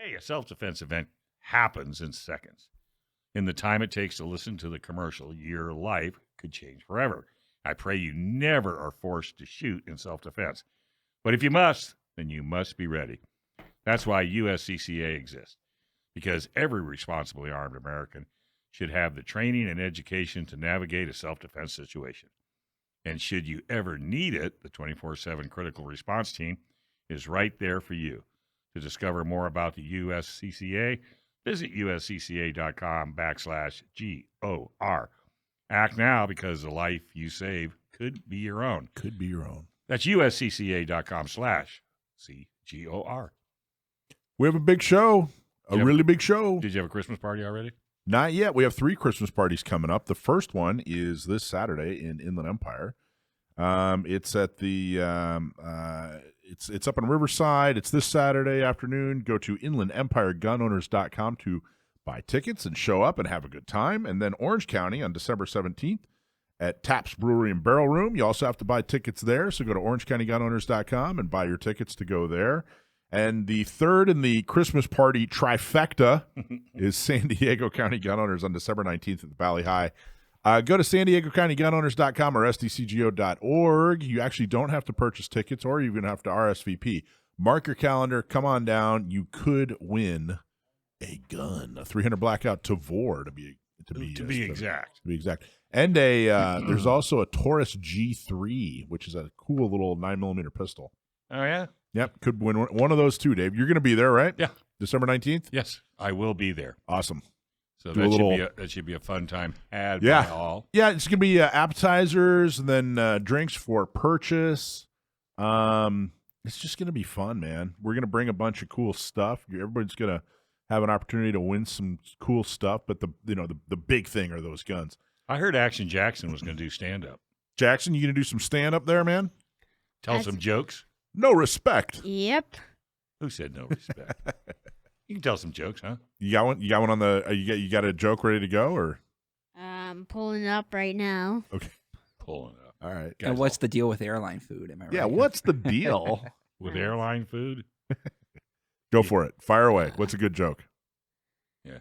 Hey, a self-defense event happens in seconds. In the time it takes to listen to the commercial, your life could change forever. I pray you never are forced to shoot in self-defense. But if you must, then you must be ready. That's why USCCA exists, because every responsibly armed American should have the training and education to navigate a self-defense situation. And should you ever need it, the 24/7 critical response team is right there for you. To discover more about the USCCA, visit uscca.com/GOR. Act now, because the life you save could be your own. Could be your own. That's uscca.com/CGOR. We have a big show, really big show. Did you have a Christmas party already? Not yet. We have 3 Christmas parties coming up. The first one is this Saturday in Inland Empire. It's at the it's up in Riverside. It's this Saturday afternoon. Go to inlandempiregunowners.com to buy tickets and show up and have a good time. And then Orange County on December 17th at Taps Brewery and Barrel Room. You also have to buy tickets there, so go to orangecountygunowners.com and buy your tickets to go there. And the third in the Christmas party trifecta is San Diego County Gun Owners on December 19th at the Bali Hai. Go to SanDiegoCountyGunOwners.com or SDCGO.org. You actually don't have to purchase tickets, or you're going to have to RSVP. Mark your calendar. Come on down. You could win a gun, a 300 blackout Tavor to be exact. And there's also a Taurus G3, which is a cool little 9mm pistol. Oh, yeah? Yep, could win one of those too, Dave. You're going to be there, right? Yeah. December 19th? Yes, I will be there. Awesome. So that should be a fun time had by all. Yeah, it's going to be appetizers and then drinks for purchase. It's just going to be fun, man. We're going to bring a bunch of cool stuff. Everybody's going to have an opportunity to win some cool stuff, but the big thing are those guns. I heard Action Jackson was going to do stand-up. Jackson, you going to do some stand-up there, man? Tell some jokes? No respect. Yep. Who said no respect? You can tell some jokes, huh? You got one? You got one on the? You got a joke ready to go, or? I'm pulling it up right now. Okay. Pulling it up. All right. And what's the deal with airline food? Am I right? Yeah. What's the deal with airline food? Go for it. Fire away. What's a good joke? Yeah.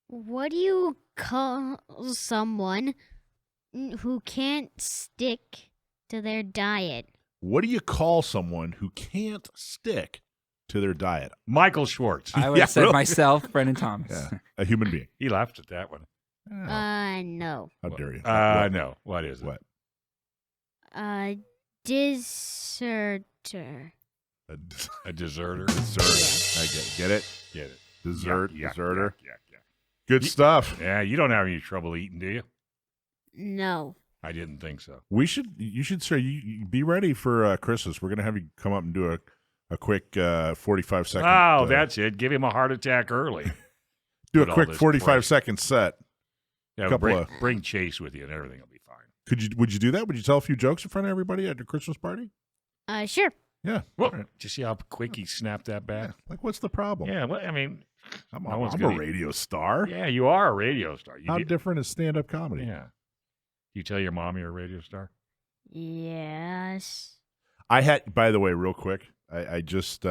What do you call someone who can't stick to their diet? What do you call someone who can't stick to their diet? Michael Schwartz. I would have said myself, Brendan Thomas. Yeah, a human being. He laughed at that one. No. How dare you? No. What is it? What? Deserter. A deserter? Deserter. I get it. Get it. Deserter. Yeah. Good stuff. Yeah, you don't have any trouble eating, do you? No. I didn't think so. You should say, you be ready for Christmas. We're going to have you come up and do a quick 45-second. Oh, that's it. Give him a heart attack early. Do a quick 45-second set. Yeah, bring Chase with you and everything will be fine. Would you do that? Would you tell a few jokes in front of everybody at your Christmas party? Sure. Yeah. Well, did you see how quick he snapped that back? Yeah. Like, what's the problem? Yeah, well, I mean, I'm a radio star. Yeah, you are a radio star. How different is stand-up comedy? Yeah. You tell your mom you're a radio star? Yes. By the way, real quick, I just,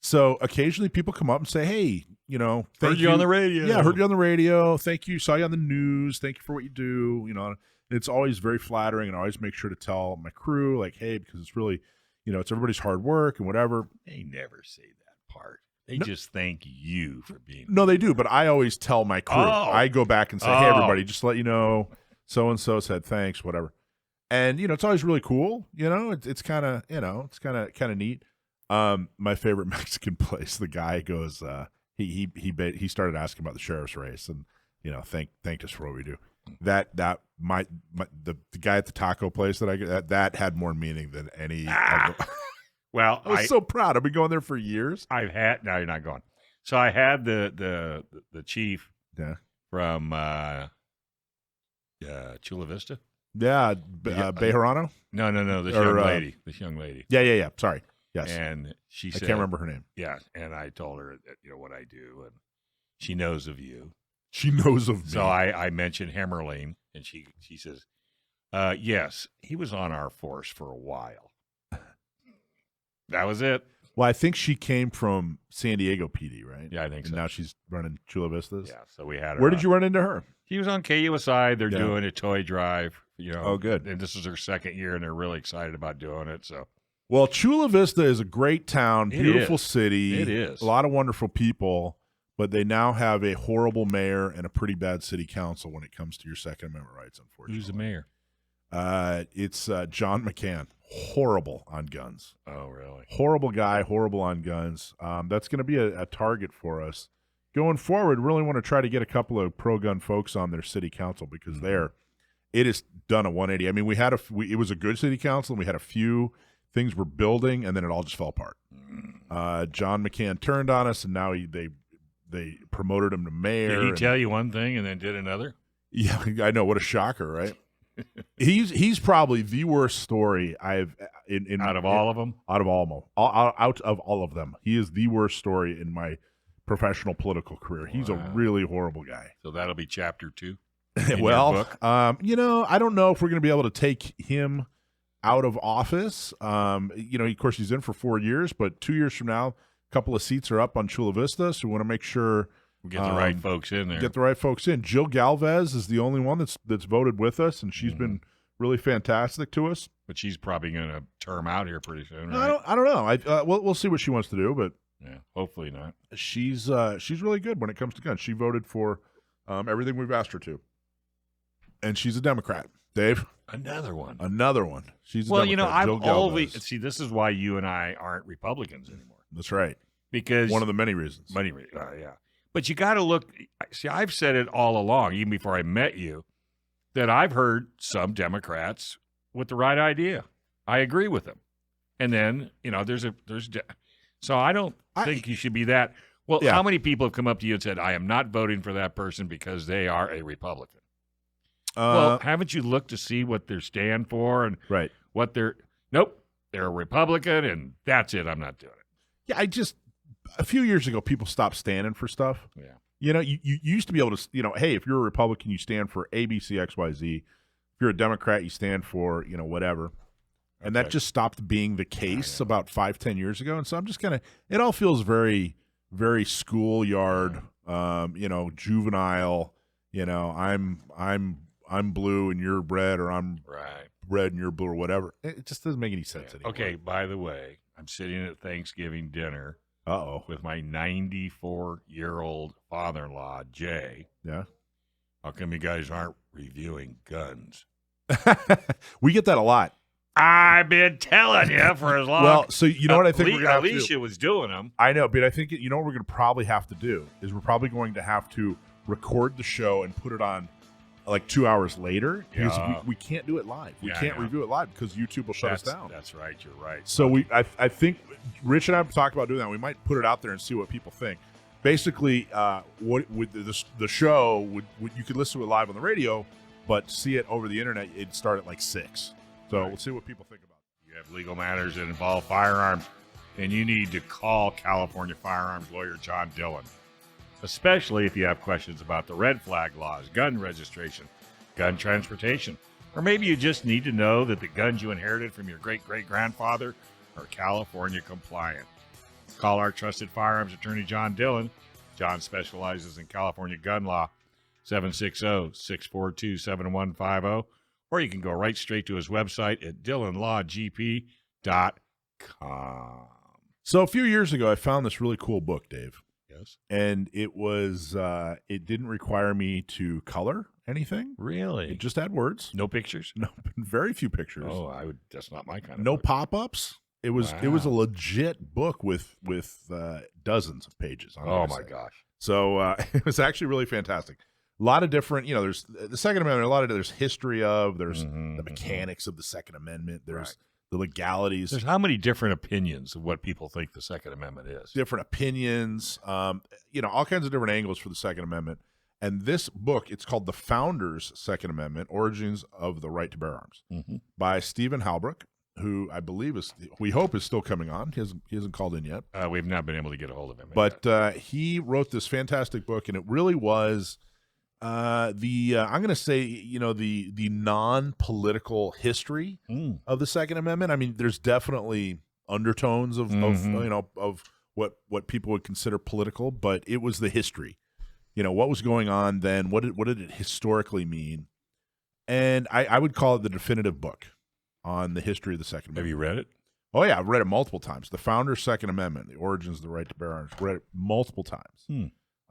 so occasionally people come up and say, hey, heard you on the radio. Yeah, heard you on the radio. Thank you. Saw you on the news. Thank you for what you do. It's always very flattering, and I always make sure to tell my crew, like, hey, because it's really, it's everybody's hard work and whatever. They never say that part. They just thank you for being. No, they do, but I always tell my crew. I go back and say, hey, everybody, just to let you know, so-and-so said thanks, whatever. And, it's always really cool. It's kind of, it's kind of neat. My favorite Mexican place, the guy goes, he started asking about the sheriff's race and, thanked us for what we do. The guy at the taco place that had more meaning than any. Well, I was so proud. I've been going there for years. No, you're not going. So I had the chief from Chula Vista. Yeah, Bejarano? No, this young lady. Yeah. Sorry. Yes. And she said, I can't remember her name. Yeah, and I told her that, what I do, and she knows of you. She knows of me. So I mentioned Hemmerling, and she says, yes, he was on our force for a while. That was it. Well, I think she came from San Diego PD, right? Yeah, I think And so. now she's running Chula Vistas. Yeah, so we had her. Where did you run into her? She was on KUSI. They're Yeah. doing a toy drive. Oh, good. And this is her second year, and they're really excited about doing it. So Well, Chula Vista is a great town, It beautiful is. city. It is. A lot of wonderful people, but they now have a horrible mayor and a pretty bad city council when it comes to your Second Amendment rights, unfortunately. who's the mayor? It's John McCann. Horrible on guns. Oh, really? Horrible guy, horrible on guns. That's going to be a target for us. Going forward, really want to try to get a couple of pro-gun folks on their city council because it has done a 180. I mean, it was a good city council, and we had a few things we're building, and then it all just fell apart. John McCann turned on us, and now they promoted him to mayor. Did he and- tell you one thing and then did another? Yeah, I know. What a shocker, right? He's probably the worst story I've in Out of all of them? out of all of them. He is the worst story in my professional political career. He's a Wow. really horrible guy. So that'll be chapter 2. in your Well, book? I don't know if we're going to be able to take him out of office. Of course, he's in for 4 years, but 2 years from now, a couple of seats are up on Chula Vista, so we want to make sure Get the right folks in there. get the right folks in. Jill Galvez is the only one that's voted with us, and she's been really fantastic to us. But she's probably going to term out here pretty soon, right? I don't know. We'll see what she wants to do, but Yeah, hopefully not. she's really good when it comes to guns. She voted for everything we've asked her to, and she's a Democrat. Dave, Another one. another one. She's a Well, Democrat. I've Jill always Galvez. see. This is why you and I aren't Republicans anymore That's right. because One of the many reasons. yeah. But you got to look. See, I've said it all along, even before I met you, that I've heard some Democrats with the right idea. I agree with them, and then so I don't think you should be that. Well, Yeah. how many people have come up to you and said, "I am not voting for that person because they are a Republican"? Well, haven't you looked to see what they stand for and right. what they're? Nope, they're a Republican, and that's it. I'm not doing it. Yeah, a few years ago, people stopped standing for stuff. Yeah. You used to be able to, hey, if you're a Republican, you stand for A, B, C, X, Y, Z. If you're a Democrat, you stand for, whatever. And that Okay. just stopped being the case about 5-10 years ago. And so I'm just it all feels very, very schoolyard, juvenile. I'm blue and you're red, or I'm Right. red and you're blue, or whatever. It just doesn't make any sense anymore. Okay, by the way, I'm sitting at Thanksgiving dinner Uh-oh. with my 94-year-old father-in-law, Jay. Yeah. How come you guys aren't reviewing guns? We get that a lot. I've been telling you for as long. Well, so you know what I think we're going to have to do? Alicia was doing them. I know, but I think what we're going to probably have to do is we're probably going to have to record the show and put it on like 2 hours later because Yeah. we can't do it live. We Yeah, can't yeah. review it live because YouTube will shut us down. That's right. You're right. So I think Rich and I have talked about doing that. We might put it out there and see what people think. Basically, what with the show would you could listen to it live on the radio, but see it over the internet. It'd start at like 6. So we'll see what people think about it. You have legal matters that involve firearms, and you need to call California firearms lawyer John Dillon, especially if you have questions about the red flag laws, gun registration, gun transportation, or maybe you just need to know that the guns you inherited from your great-great-grandfather are California compliant. Call our trusted firearms attorney, John Dillon. John specializes in California gun law, 760-642-7150. Or you can go right straight to his website at DillonLawGP.com. So a few years ago, I found this really cool book, Dave, Yes. and it was it didn't require me to color anything. Really? It just had words. No pictures? No, very few pictures. Oh, that's not my kind of No book. pop-ups. It was a Wow. legit book with dozens of pages. Oh, my gosh. So it was actually really fantastic. A lot of different, there's the Second Amendment. There's history of. There's the mechanics of the Second Amendment. There's the legalities. There's how many different opinions of what people think the Second Amendment is? Different opinions. All kinds of different angles for the Second Amendment. And this book, it's called The Founders' Second Amendment: Origins of the Right to Bear Arms, by Stephen Halbrook, who I believe we hope is still coming on. He hasn't called in yet. We've not been able to get a hold of him. But he wrote this fantastic book, and it really was I'm going to say, the non-political history of the Second Amendment. I mean, there's definitely undertones of Mhm. of what people would consider political, but it was the history. What was going on then? What did it historically mean? And I would call it the definitive book on the history of the Second Have Amendment. you read it? Oh yeah, I've read it multiple times. The Founder's Second Amendment, the origins of the right to bear arms. Read it multiple times.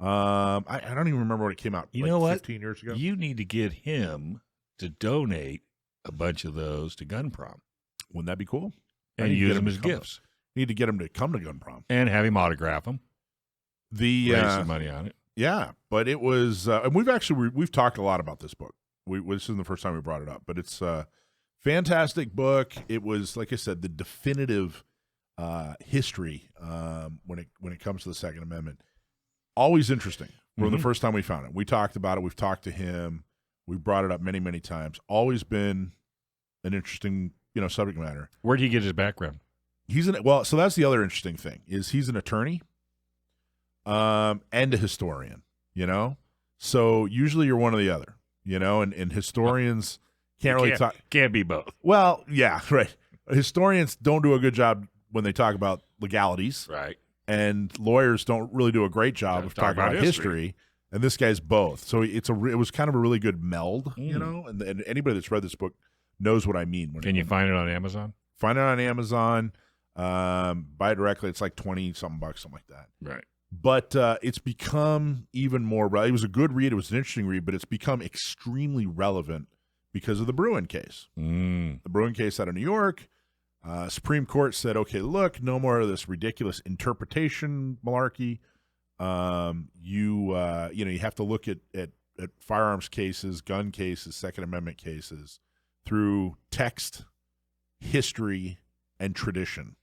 I don't even remember when it came out. You like know what? 15 years ago. You need to get him to donate a bunch of those to Gun Prom Wouldn't that be cool? I and need to use get them him as to come- gifts Need to get him to come to Gun Prom. and have him autograph them, The raise some money on it. Yeah, but it was, and we've talked a lot about this book. This isn't the first time we brought it up, but it's a fantastic book. It was, like I said, the definitive history when it comes to the Second Amendment. Always interesting. From the first time we found it, we talked about it. We've talked to him. We brought it up many, many times. Always been an interesting, subject matter. Where did he get his background? So that's the other interesting thing is he's an attorney, and a historian. So usually you're one or the other. And historians can't really talk. Can't be both. Well, yeah, right. Historians don't do a good job when they talk about legalities, Right. and lawyers don't really do a great job Yeah, of talk talking about about history. And this guy's both. So it was kind of a really good meld, And anybody that's read this book knows what I mean. Can you find it on Amazon? Find it on Amazon? Buy it directly. It's like $20-something bucks, something like that. Right. But it's become even more. It was a good read. It was an interesting read, but it's become extremely relevant because of the Bruin case. The Bruin case out of New York. Supreme Court said, "Okay, look, no more of this ridiculous interpretation malarkey. You have to look at firearms cases, gun cases, Second Amendment cases through text, history, and tradition."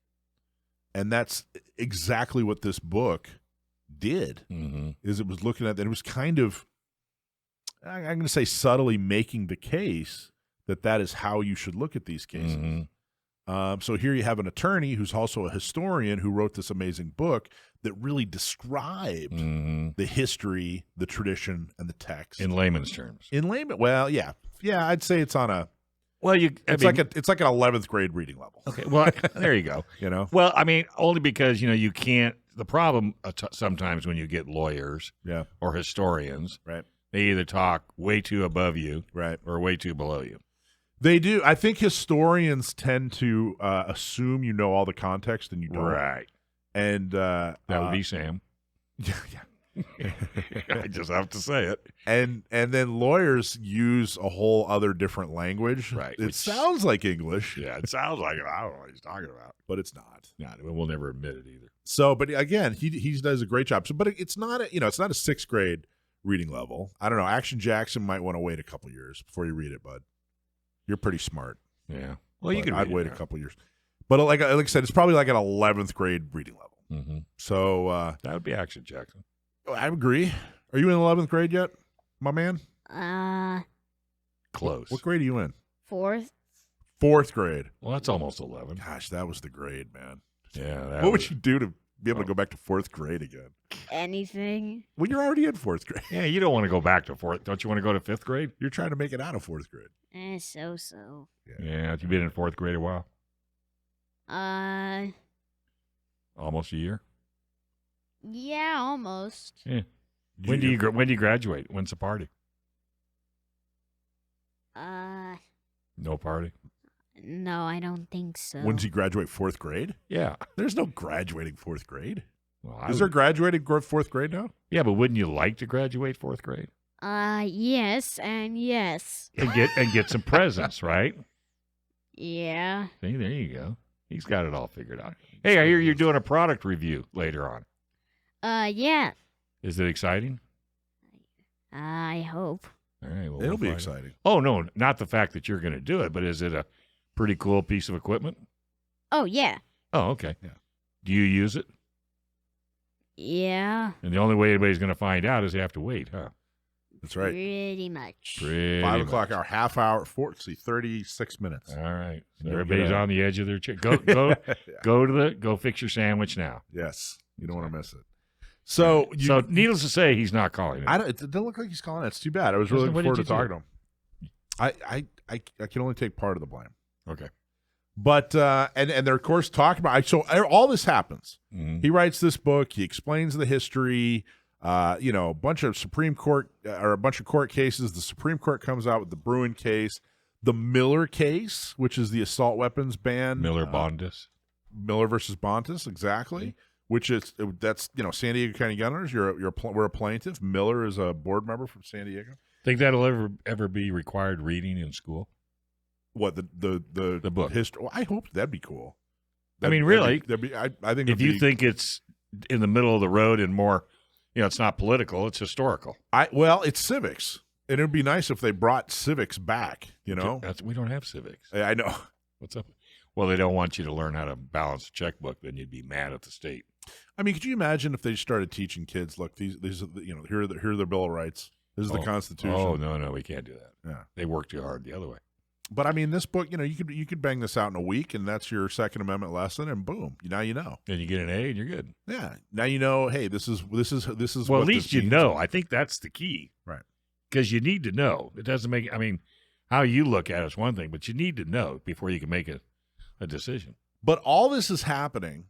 And that's exactly what this book did. Is it was looking at that. It was kind of, I'm going to say, subtly making the case that is how you should look at these cases. So here you have an attorney who's also a historian who wrote this amazing book that really described the history, the tradition, and the text In layman's terms. in layman. Well, yeah, I'd say it's on a. Well, It's like an 11th grade reading level. okay. Well, there you go. Well, I mean, only because you can't. The problem sometimes when you get lawyers, or historians, Right. they either talk way too above you, Right. or way too below you. They do. I think historians tend to assume you know all the context, and you don't. Right. And That would be Sam. yeah. I just have to say it. And then lawyers use a whole other different language. Right, It which- sounds like English, Yeah, it sounds like it. I don't know what he's talking about. but it's not. No, we'll never admit it either. So, but again, he does a great job. So, but it's not it's not a 6th grade reading level. I don't know. Action Jackson might want to wait a couple years before you read it, bud. You're pretty smart. Yeah. Well, you But can. I'd wait a couple years. But like I said, it's probably like an 11th grade reading level. Mm-hmm. So That would be Action Jackson. I agree. Are you in 11th grade yet, my man? Close. What grade are you in? 4th. 4th grade. Well, that's almost 11. Gosh, that was the grade, man. Yeah. What would you do to be able to go back to 4th grade again? Anything. When you're already in 4th grade. Yeah, you don't want to go back to 4th. Don't you want to go to 5th grade? You're trying to make it out of 4th grade. So. Yeah. You've been in 4th grade a while. Almost a year. Yeah, almost. Yeah. When do you graduate? When's the party? No party. No, I don't think so. When does he graduate 4th grade? Yeah. There's no graduating 4th grade. Well, Is there graduating 4th grade now? Yeah, but wouldn't you like to graduate 4th grade Yes and yes. and get some presents, right? Yeah. See, there you go. He's got it all figured out. Hey, I hear you're doing a product review later on. Yeah. Is it exciting? I hope. All right. Well, It'll we'll be find exciting. out. Oh no, not the fact that you're going to do it, but is it a pretty cool piece of equipment? Oh, yeah. Oh, okay. Yeah. Do you use it? Yeah. And the only way anybody's going to find out is they have to wait, huh? That's right. Pretty much. Pretty 5 o'clock much. hour, half hour, 36 minutes. All right. So You'll everybody's get on the edge of their chair. Go Yeah. go fix your sandwich now. Yes. You don't want to miss it. So, So needless to say, he's not calling it. it doesn't look like he's calling. That's too bad. I was really What looking did forward to you talking to him. I can only take part of the blame. Okay. But and they're of course talking about so all this happens. Mhm. He writes this book. He explains the history. A bunch of Supreme Court or a bunch of court cases. The Supreme Court comes out with the Bruin case, the Miller case, which is the assault weapons ban. Miller Bondus. Miller versus Bontis, exactly. Which is that's San Diego County Gunners. We're a plaintiff. Miller is a board member from San Diego. Think that'll ever be required reading in school? What the book? History? Well, I hope that'd be cool. I mean, really, I think if you think it's in the middle of the road and more, it's not political, it's historical. It's civics, and it'd be nice if they brought civics back. We don't have civics. I know. What's up? Well, they don't want you to learn how to balance a checkbook. Then you'd be mad at the state. I mean, could you imagine if they started teaching kids? Look, these here are the Bill of Rights. This is the Constitution. Oh no, we can't do that. Yeah, they work too hard the other way. But I mean, this book, you could bang this out in a week, and that's your Second Amendment lesson, and boom, now you know. And you get an A, and you're good. Yeah, now you know. Hey, this is. Well, what at least you know. I think that's the key, right? Because you need to know. It doesn't make. I mean, how you look at it is one thing, but you need to know before you can make a decision. But all this is happening.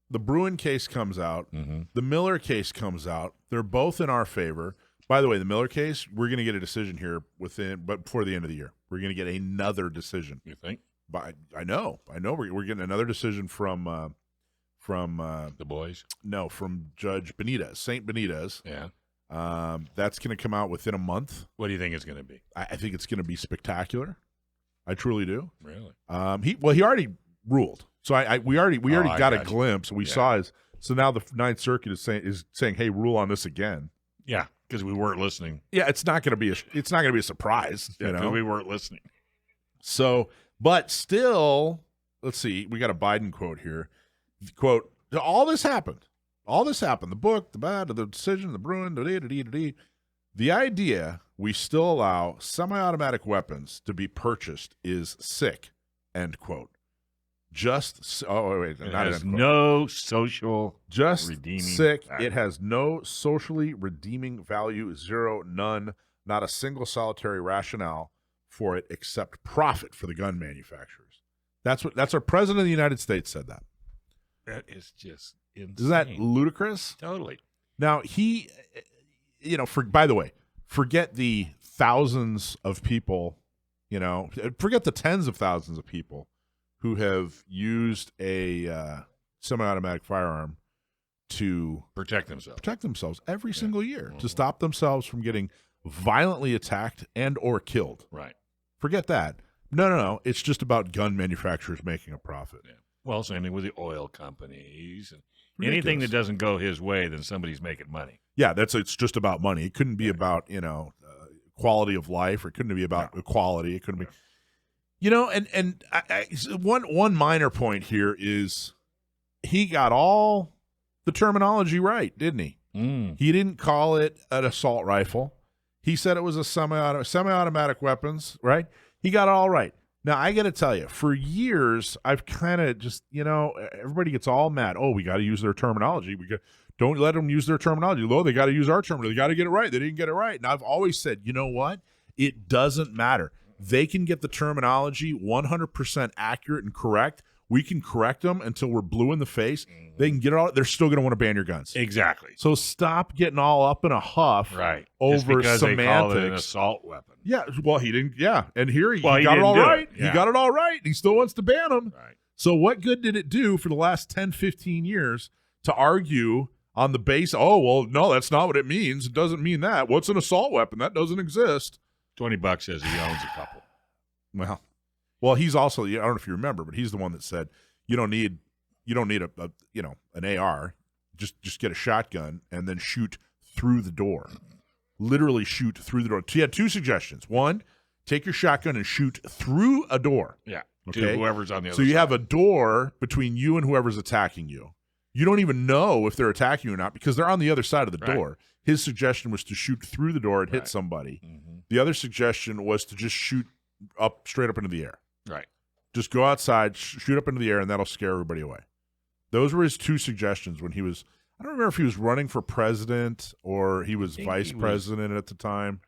The Bruin case comes out. Mm-hmm. The Miller case comes out. They're both in our favor. By the way, the Miller case, we're going to get a decision here but before the end of the year. We're going to get another decision. You think? But I know. We're getting another decision from the boys. No, from Judge Benitez, Saint Benitez. Yeah. That's going to come out within a month. What do you think it's going to be? I think it's going to be spectacular. I truly do. Really? He already ruled. So we already got a glimpse. We saw his. So now the Ninth Circuit is saying, hey, rule on this again. Yeah, because we weren't listening. Yeah, it's not going to be a surprise. Yeah, we weren't listening. So, but still, let's see. We got a Biden quote here. Quote: all this happened. The book, the decision, the Bruin, the idea we still allow semi-automatic weapons to be purchased is sick. End quote. It has no social redeeming sick. value. It has no socially redeeming value. Zero, none, not a single solitary rationale for it except profit for the gun manufacturers. That's our president of the United States said that. That is just insane. Isn't that ludicrous? Totally. Now he, by the way, forget the thousands of people, forget the tens of thousands of people who have used a semi-automatic firearm to protect themselves every single year, to stop themselves from getting violently attacked and or killed. Right. Forget that. No. It's just about gun manufacturers making a profit. Yeah. Well, same thing with the oil companies. And Ridiculous. anything that doesn't go his way, then somebody's making money. Yeah, it's just about money. It couldn't be about quality of life, or it couldn't be about equality. It couldn't be. One minor point here is he got all the terminology right, didn't he? He didn't call it an assault rifle. He said it was a semi-automatic weapons, right? He got it all right. Now, I got to tell you, for years, I've kind of just, everybody gets all mad. Oh, we got to use their terminology. Don't let them use their terminology. They got to use our terminology. They got to get it right. They didn't get it right. And I've always said, you know what? It doesn't matter. They can get the terminology 100% accurate and correct. We can correct them until we're blue in the face. They can get it all. They're still going to want to ban your guns. Exactly. So stop getting all up in a huff over just because semantics. They call it an assault weapon. Yeah. Well, he didn't. Yeah. And here he got it didn't all right. Yeah. He got it all right. He still wants to ban them. Right. So what good did it do for the last 10, 15 years to argue on the base? Oh, well, no, that's not what it means. It doesn't mean that. What's an assault weapon? That doesn't exist. $20 says he owns a couple. Well, he's also, I don't know if you remember, but he's the one that said you don't need an AR. Just get a shotgun and then shoot through the door. Literally shoot through the door. He had two suggestions. One, take your shotgun and shoot through a door. Yeah. Okay. To whoever's on the other side. So you side. have a door between you and whoever's attacking you. You don't even know if they're attacking you or not because they're on the other side of the door. His suggestion was to shoot through the door and hit somebody. Mm-hmm. The other suggestion was to just shoot straight up into the air. Right. Just go outside, shoot up into the air, and that'll scare everybody away. Those were his two suggestions when he was, I don't remember if he was running for president or he was vice president at the time.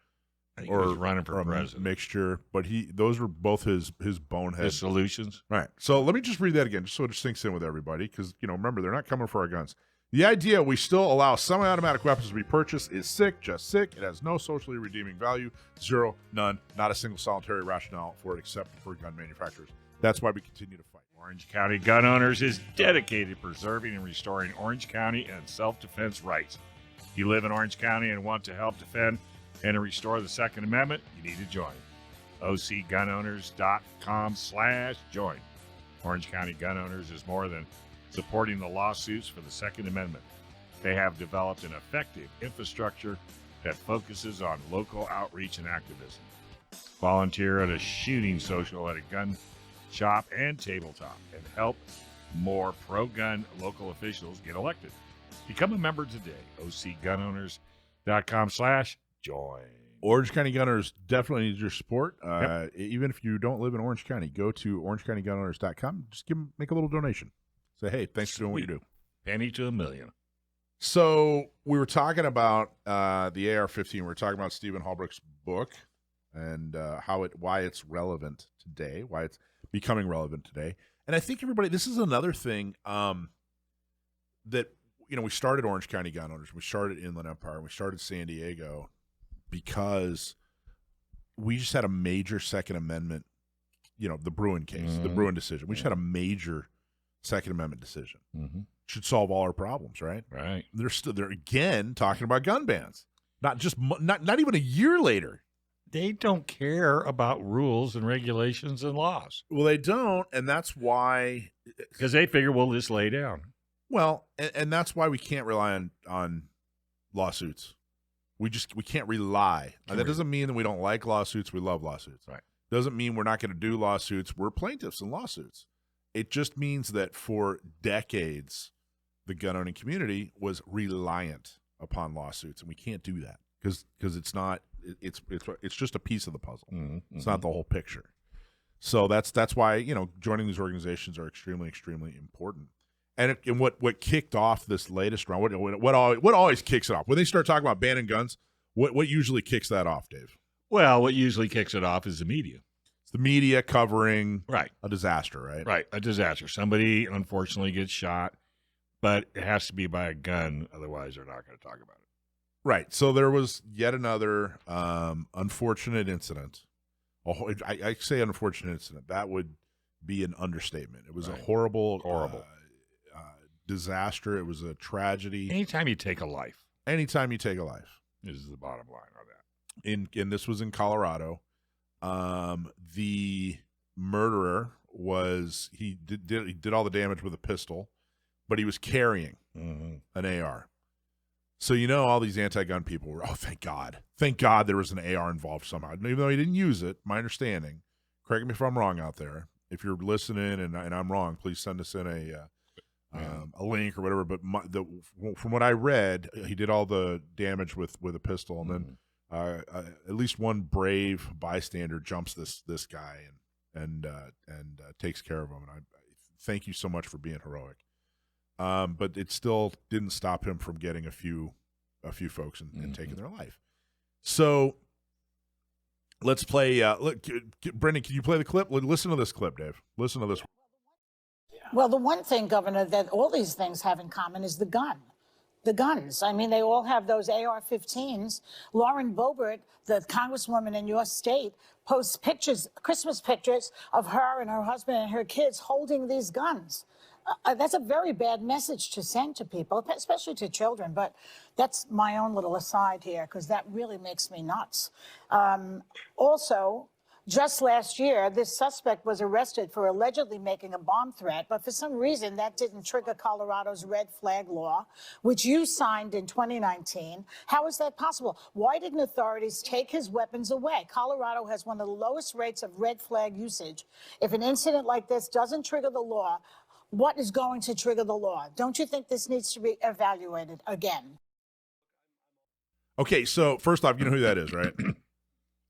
I think he was running for or a president. mixture. But those were both his bonehead His solutions. Right. So let me just read that again, just so it sinks in with everybody, because remember, they're not coming for our guns. The idea we still allow semi-automatic weapons to be purchased is sick, just sick. It has no socially redeeming value. Zero, none, not a single solitary rationale for it except for gun manufacturers. That's why we continue to fight. Orange County Gun Owners is dedicated to preserving and restoring Orange County and self-defense rights. If you live in Orange County and want to help defend and to restore the Second Amendment, you need to join. ocgunowners.com/join. Orange County Gun Owners is more than supporting the lawsuits for the Second Amendment. They have developed an effective infrastructure that focuses on local outreach and activism. Volunteer at a shooting social at a gun shop and tabletop and help more pro-gun local officials get elected. Become a member today. ocgunowners.com/join. Orange County Gunners definitely needs your support. Even if you don't live in Orange County, go to orangecountygunowners.com. Just make a little donation. Say, hey, thanks for doing what you do. Penny to a million. So we were talking about the AR-15. We were talking about Stephen Holbrook's book and why it's relevant today, why it's becoming relevant today. And I think everybody, this is another thing that we started Orange County Gun Owners, we started Inland Empire, we started San Diego because we just had a major Second Amendment, the Bruin case, the Bruin decision. We just had a major Second Amendment decision. Should solve all our problems, right? Right. They're again talking about gun bans. Not even a year later. They don't care about rules and regulations and laws. Well, they don't, and that's why. Because they figure we'll just lay down. Well, and that's why we can't rely on lawsuits. We can't rely. Now, that doesn't mean that we don't like lawsuits. We love lawsuits. Right. Doesn't mean we're not going to do lawsuits. We're plaintiffs in lawsuits. It just means that for decades, the gun owning community was reliant upon lawsuits, and we can't do that because it's not. It's just a piece of the puzzle. It's not the whole picture. So that's why joining these organizations are extremely, extremely important. And what kicked off this latest round? What always kicks it off when they start talking about banning guns? What usually kicks that off, Dave? Well, what usually kicks it off is the media. It's the media covering right a disaster, right? Right, a disaster. Somebody unfortunately gets shot, but it has to be by a gun. Otherwise, they're not going to talk about it. Right. So there was yet another unfortunate incident. I say unfortunate incident. That would be an understatement. It was a horrible disaster. It was a tragedy. Anytime you take a life. Is the bottom line on that. And this was in Colorado. The murderer he did all the damage with a pistol, but he was carrying an AR. So all these anti-gun people were, thank God there was an AR involved somehow. Even though he didn't use it, my understanding, correct me if I'm wrong out there. If you're listening and I'm wrong, please send us in a link or whatever. But from what I read, he did all the damage with a pistol, and then at least one brave bystander jumps this guy and takes care of him. And I thank you so much for being heroic. But it still didn't stop him from getting a few folks and taking their life. So let's play. Brendan, can you play the clip? Listen to this clip, Dave. Listen to this. Well, the one thing, Governor, that all these things have in common is the gun. The guns. I mean, they all have those AR-15s. Lauren Boebert, the congresswoman in your state, posts pictures, Christmas pictures of her and her husband and her kids holding these guns. That's a very bad message to send to people, especially to children. But that's my own little aside here, because that really makes me nuts. Also, just last year, this suspect was arrested for allegedly making a bomb threat, but for some reason that didn't trigger Colorado's red flag law, which you signed in 2019. How is that possible? Why didn't authorities take his weapons away? Colorado has one of the lowest rates of red flag usage. If an incident like this doesn't trigger the law, what is going to trigger the law? Don't you think this needs to be evaluated again? Okay, so first off, you know who that is, right?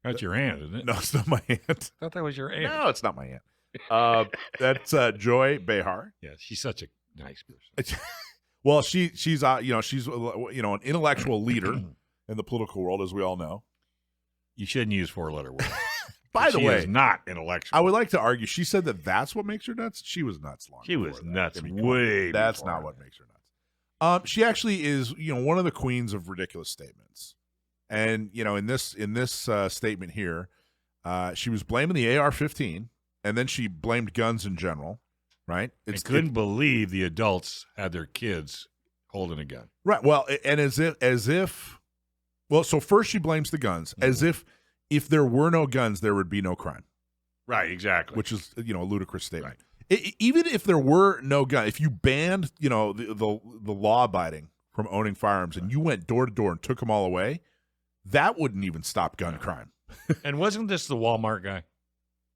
That's your aunt, isn't it? No, it's not my aunt. I thought that was your aunt. No, it's not my aunt. That's Joy Behar. Yeah, she's such a nice person. Well, she's an intellectual leader in the political world, as we all know. You shouldn't use 4-letter words. By the She way, is not intellectual. I would like to argue. She said that's what makes her nuts. She was nuts long. She before was that. nuts I mean, come on. way That's before not that. what makes her nuts. She actually is, one of the queens of ridiculous statements. And in this statement here, she was blaming the AR-15, and then she blamed guns in general. Right? I couldn't believe the adults had their kids holding a gun. Right. Well, and as if. Well, so first she blames the guns, as if there were no guns, there would be no crime. Right. Exactly. Which is a ludicrous statement. Right. Even if there were no gun, if you banned the law abiding from owning firearms, and you went door to door and took them all away, that wouldn't even stop gun crime. And wasn't this the Walmart guy?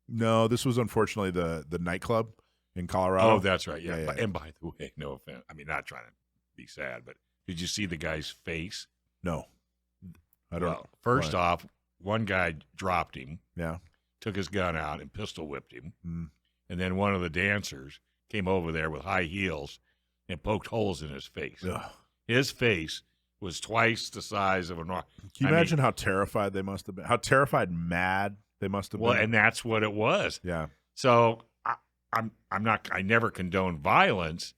No, this was unfortunately the nightclub in Colorado. Oh, that's right. Yeah. Yeah. And by the way, no offense. I mean, not trying to be sad, but did you see the guy's face? No, I don't. Well, first off, one guy dropped him. Yeah. Took his gun out and pistol whipped him. Mm. And then one of the dancers came over there with high heels and poked holes in his face. Ugh. His face was twice the size of a normal. Can you imagine how terrified they must have been? How terrified, mad they must have Well, been? and that's what it was. Yeah. So I'm not. I never condone violence,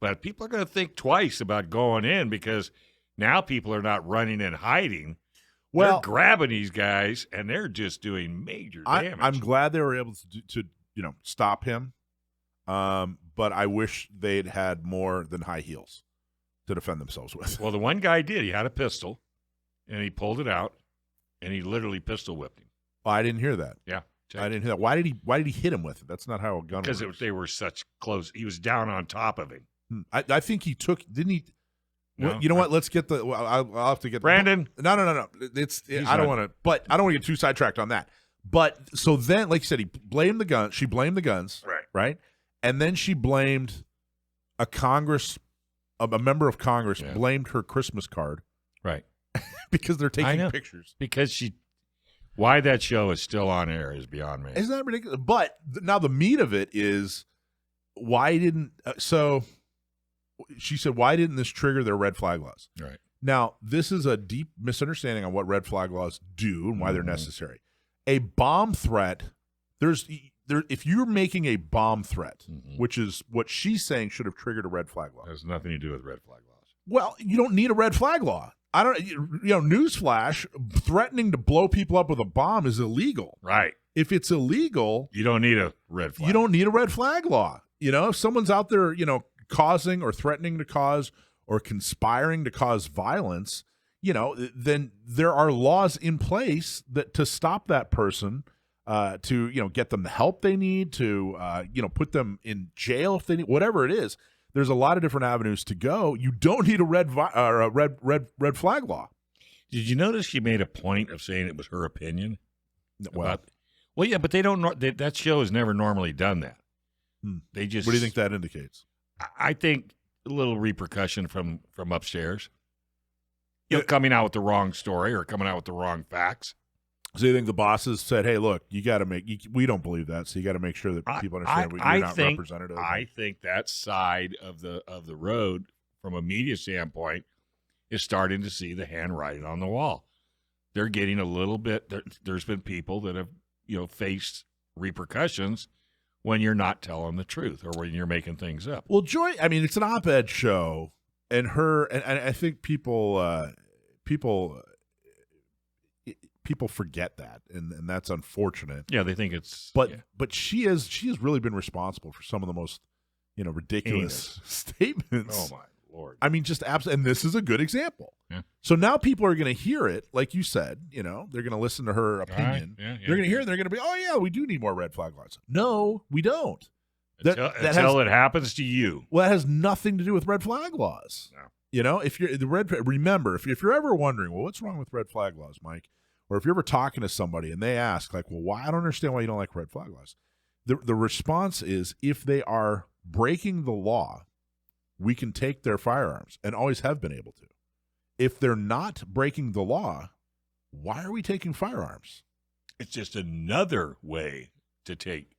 but people are going to think twice about going in because now people are not running and hiding. Well, they're grabbing these guys and they're just doing major damage. I'm glad they were able to stop him, but I wish they'd had more than high heels to defend themselves with. Well, the one guy did. He had a pistol, and he pulled it out, and he literally pistol whipped him. Well, I didn't hear that. Yeah, I didn't hear that. Why did he hit him with it? That's not how a gun works. because they were such close. He was down on top of him. I think he took. Didn't he? No, you know what? Let's get the. I'll have to get Brandon. No. I don't want to. But I don't want to get too sidetracked on that. But so then, like you said, he blamed the gun. She blamed the guns. Right. And then she blamed a member of Congress blamed her Christmas card. Right. Because they're taking pictures. Because why that show is still on air is beyond me. Isn't that ridiculous? But now the meat of it is why didn't she said, why didn't this trigger their red flag laws? Right. Now, this is a deep misunderstanding on what red flag laws do and why they're necessary. A bomb threat, if you're making a bomb threat, which is what she's saying should have triggered a red flag law. It has nothing to do with red flag laws. Well, you don't need a red flag law. Newsflash, threatening to blow people up with a bomb is illegal. Right. If it's illegal, you don't need a red flag. You don't need a red flag law. If someone's out there, causing or threatening to cause or conspiring to cause violence, then there are laws in place that to stop that person, to get them the help they need, to put them in jail if they need, whatever it is. There's a lot of different avenues to go. You don't need a red flag law. Did you notice she made a point of saying it was her opinion? Well, yeah, but they don't. That show has never normally done that. They just. What do you think that indicates? I think a little repercussion from upstairs. Coming out with the wrong story or coming out with the wrong facts. So you think the bosses said, "Hey, look, you got to we don't believe that, so you got to make sure that people understand you're not representative." I think that side of the road, from a media standpoint, is starting to see the handwriting on the wall. They're getting a little bit. There's been people that have faced repercussions when you're not telling the truth or when you're making things up. Well, Joy, I mean, it's an op-ed show, and I think people forget that, and that's unfortunate. Yeah, they think it's. But she has really been responsible for some of the most ridiculous statements. Oh my Lord! I mean, just absolutely. And this is a good example. Yeah. So now people are going to hear it, like you said. They're going to listen to her opinion. Right. They're going to hear it. They're going to be, oh yeah, we do need more red flag laws. No, we don't. Until it happens to you. Well, that has nothing to do with red flag laws. No. If you're remember, if you're ever wondering, well, what's wrong with red flag laws, Mike? Or if you're ever talking to somebody and they ask, like, well, why? I don't understand why you don't like red flag laws. The response is, if they are breaking the law, we can take their firearms and always have been able to. If they're not breaking the law, why are we taking firearms? It's just another way to take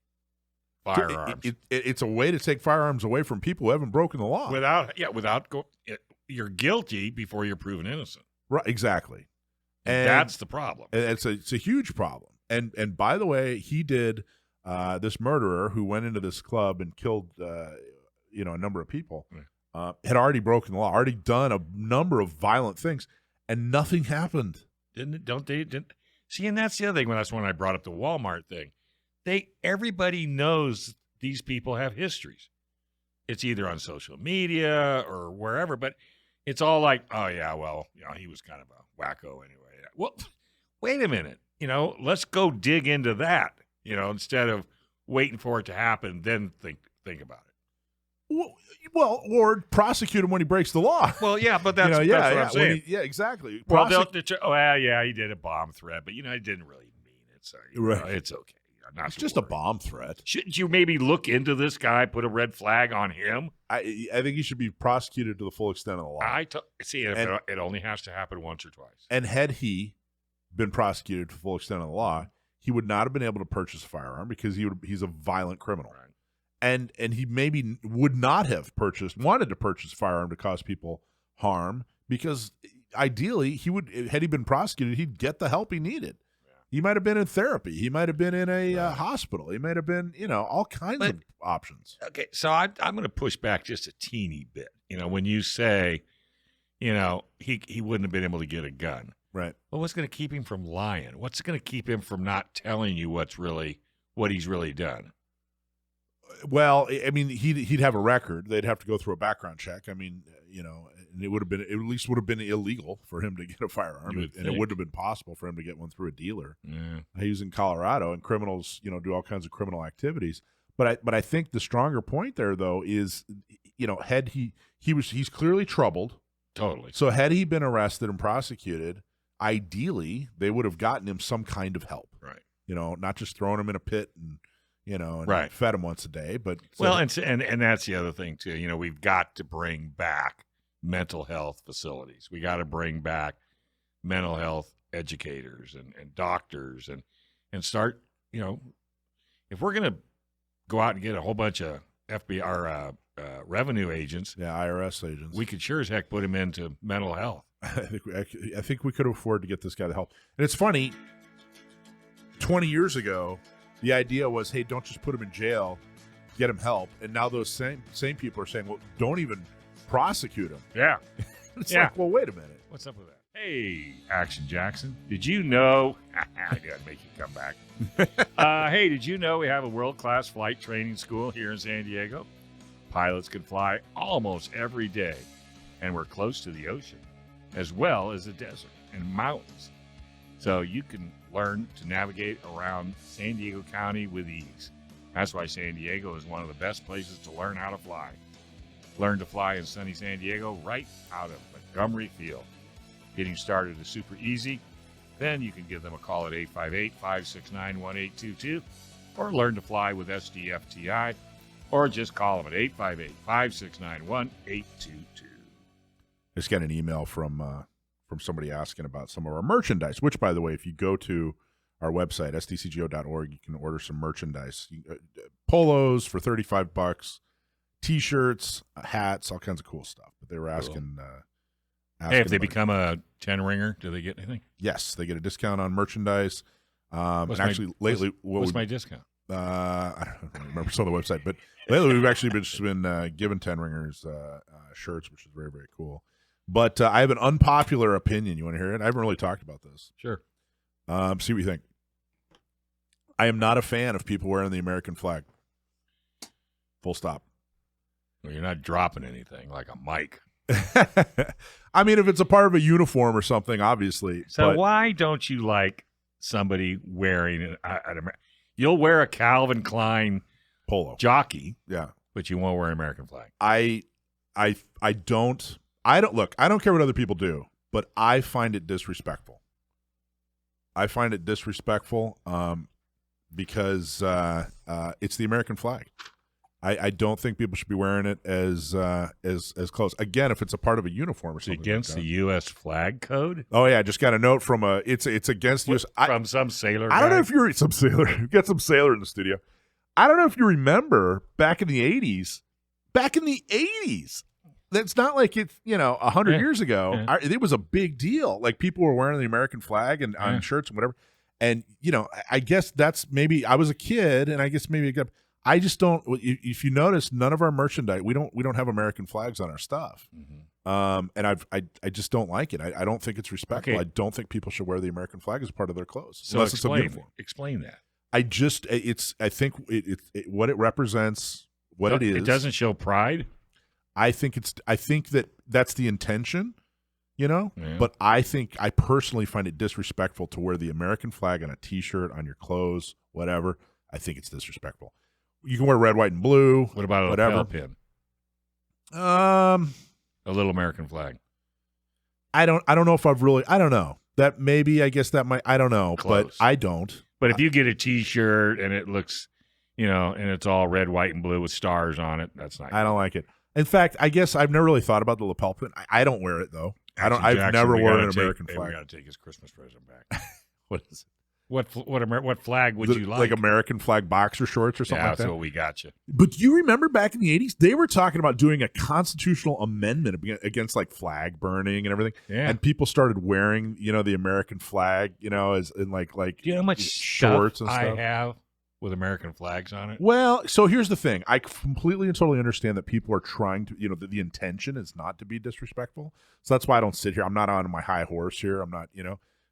firearms. It's a way to take firearms away from people who haven't broken the law. You're guilty before you're proven innocent. Right, exactly. And that's the problem. It's a huge problem. And by the way, he did this murderer who went into this club and killed a number of people. Had already broken the law, already done a number of violent things, and nothing happened. Didn't see? And that's the other thing. That's when I brought up the Walmart thing. Everybody knows these people have histories. It's either on social media or wherever, but it's all like, oh yeah, well, he was kind of a wacko anyway. Well, wait a minute. Let's go dig into that. Instead of waiting for it to happen, then think about it. Well, or prosecute him when he breaks the law. Well, yeah, but that's what I'm saying. Exactly. Well, he did a bomb threat, but he didn't really mean it, so it's okay. Not it's just a bomb threat. Shouldn't you maybe look into this guy, put a red flag on him? I think he should be prosecuted to the full extent of the law. It only has to happen once or twice. And had he been prosecuted to the full extent of the law, he would not have been able to purchase a firearm because he's a violent criminal. Right. And he maybe would not have wanted to purchase a firearm to cause people harm because ideally had he been prosecuted, he'd get the help he needed. Yeah. He might have been in therapy. He might have been in a hospital. He might have been, all kinds of options. Okay, so I'm going to push back just a teeny bit. When you say, he wouldn't have been able to get a gun. Right. Well, what's going to keep him from lying? What's going to keep him from not telling you what he's really done? Well, I mean, he'd have a record. They'd have to go through a background check. I mean, and it would have been illegal for him to get a firearm, and it wouldn't have been possible for him to get one through a dealer. Yeah. He's in Colorado, and criminals, do all kinds of criminal activities. But I think the stronger point there, though, is, he's clearly troubled. Totally. So had he been arrested and prosecuted, ideally they would have gotten him some kind of help. Right. Not just throwing him in a pit and right. fed him once a day. But and that's the other thing too. We've got to bring back mental health facilities. We got to bring back mental health educators and doctors and start. If we're gonna go out and get a whole bunch of FBI revenue agents, IRS agents, we could sure as heck put them into mental health. I think we could afford to get this guy the help. And it's funny. 20 years ago, the idea was, hey, don't just put him in jail, get him help. And now those same people are saying, well, don't even prosecute him. Yeah. It's like, well, wait a minute. What's up with that? Hey, Action Jackson, did you know? I gotta make you come back. Hey, did you know we have a world-class flight training school here in San Diego? Pilots can fly almost every day, and we're close to the ocean, as well as the desert and mountains. So you can learn to navigate around San Diego County with ease. That's why San Diego is one of the best places to learn how to fly. Learn to fly in sunny San Diego right out of Montgomery Field. Getting started is super easy. Then you can give them a call at 858-569-1822 or learn to fly with SDFTI or just call them at 858-569-1822. Just got an email from somebody asking about some of our merchandise, which, by the way, if you go to our website, sdcgo.org, you can order some merchandise. Polos for $35, T-shirts, hats, all kinds of cool stuff. But they were asking... Hey, if they become a 10-ringer, do they get anything? Yes, they get a discount on merchandise. What's my discount? I don't remember some of the website, but lately we've actually been given 10-ringers shirts, which is very, very cool. But I have an unpopular opinion. You want to hear it? I haven't really talked about this. Sure. See what you think. I am not a fan of people wearing the American flag. Full stop. Well, you're not dropping anything like a mic. I mean, if it's a part of a uniform or something, obviously. So why don't you like somebody wearing you'll wear a Calvin Klein polo jockey, yeah, but you won't wear an American flag. I don't look. I don't care what other people do, but I find it disrespectful. Because it's the American flag. I don't think people should be wearing it as close. Again, if it's a part of a uniform or something. Against the U.S. flag code? Oh yeah, I just got a note from it's against U.S. From some sailor. I don't know if you're some sailor. We got some sailor in the studio. I don't know if you remember back in the 80s. That's not like it's 100 Yeah. years ago. Yeah. It was a big deal. Like people were wearing the American flag and on shirts and whatever. And I guess that's maybe I was a kid, and I guess maybe I just don't. If you notice, none of our merchandise we don't have American flags on our stuff. And I just don't like it. I don't think it's respectful. Okay. I don't think people should wear the American flag as part of their clothes So unless it's a uniform. explain that. I think what it represents, what it is. It doesn't show pride. I think that's the intention, Yeah. but I personally find it disrespectful to wear the American flag on a t-shirt, on your clothes, whatever. I think it's disrespectful. You can wear red, white, and blue. What about a whatever lapel pin? A little American flag. I don't know if I don't know. That maybe, I guess that might, I don't know, Close. but I don't. But if you get a T-shirt and it looks, and it's all red, white, and blue with stars on it, that's not. I don't like it. In fact, I guess I've never really thought about the lapel pin. I don't wear it though. Actually, I've Jackson, never we worn gotta an American We flag. got to take his Christmas present back. What is it? What flag would you like? Like American flag boxer shorts or something yeah, like that? that's what we got you. But do you remember back in the 80s, they were talking about doing a constitutional amendment against like flag burning and everything. Yeah. And people started wearing, the American flag, as in like Do you know how much shorts and stuff stuff? I have with American flags on it? Well, so here's the thing. I completely and totally understand that people are trying to, the intention is not to be disrespectful. So that's why I don't sit here. I'm not on my high horse here. I'm not,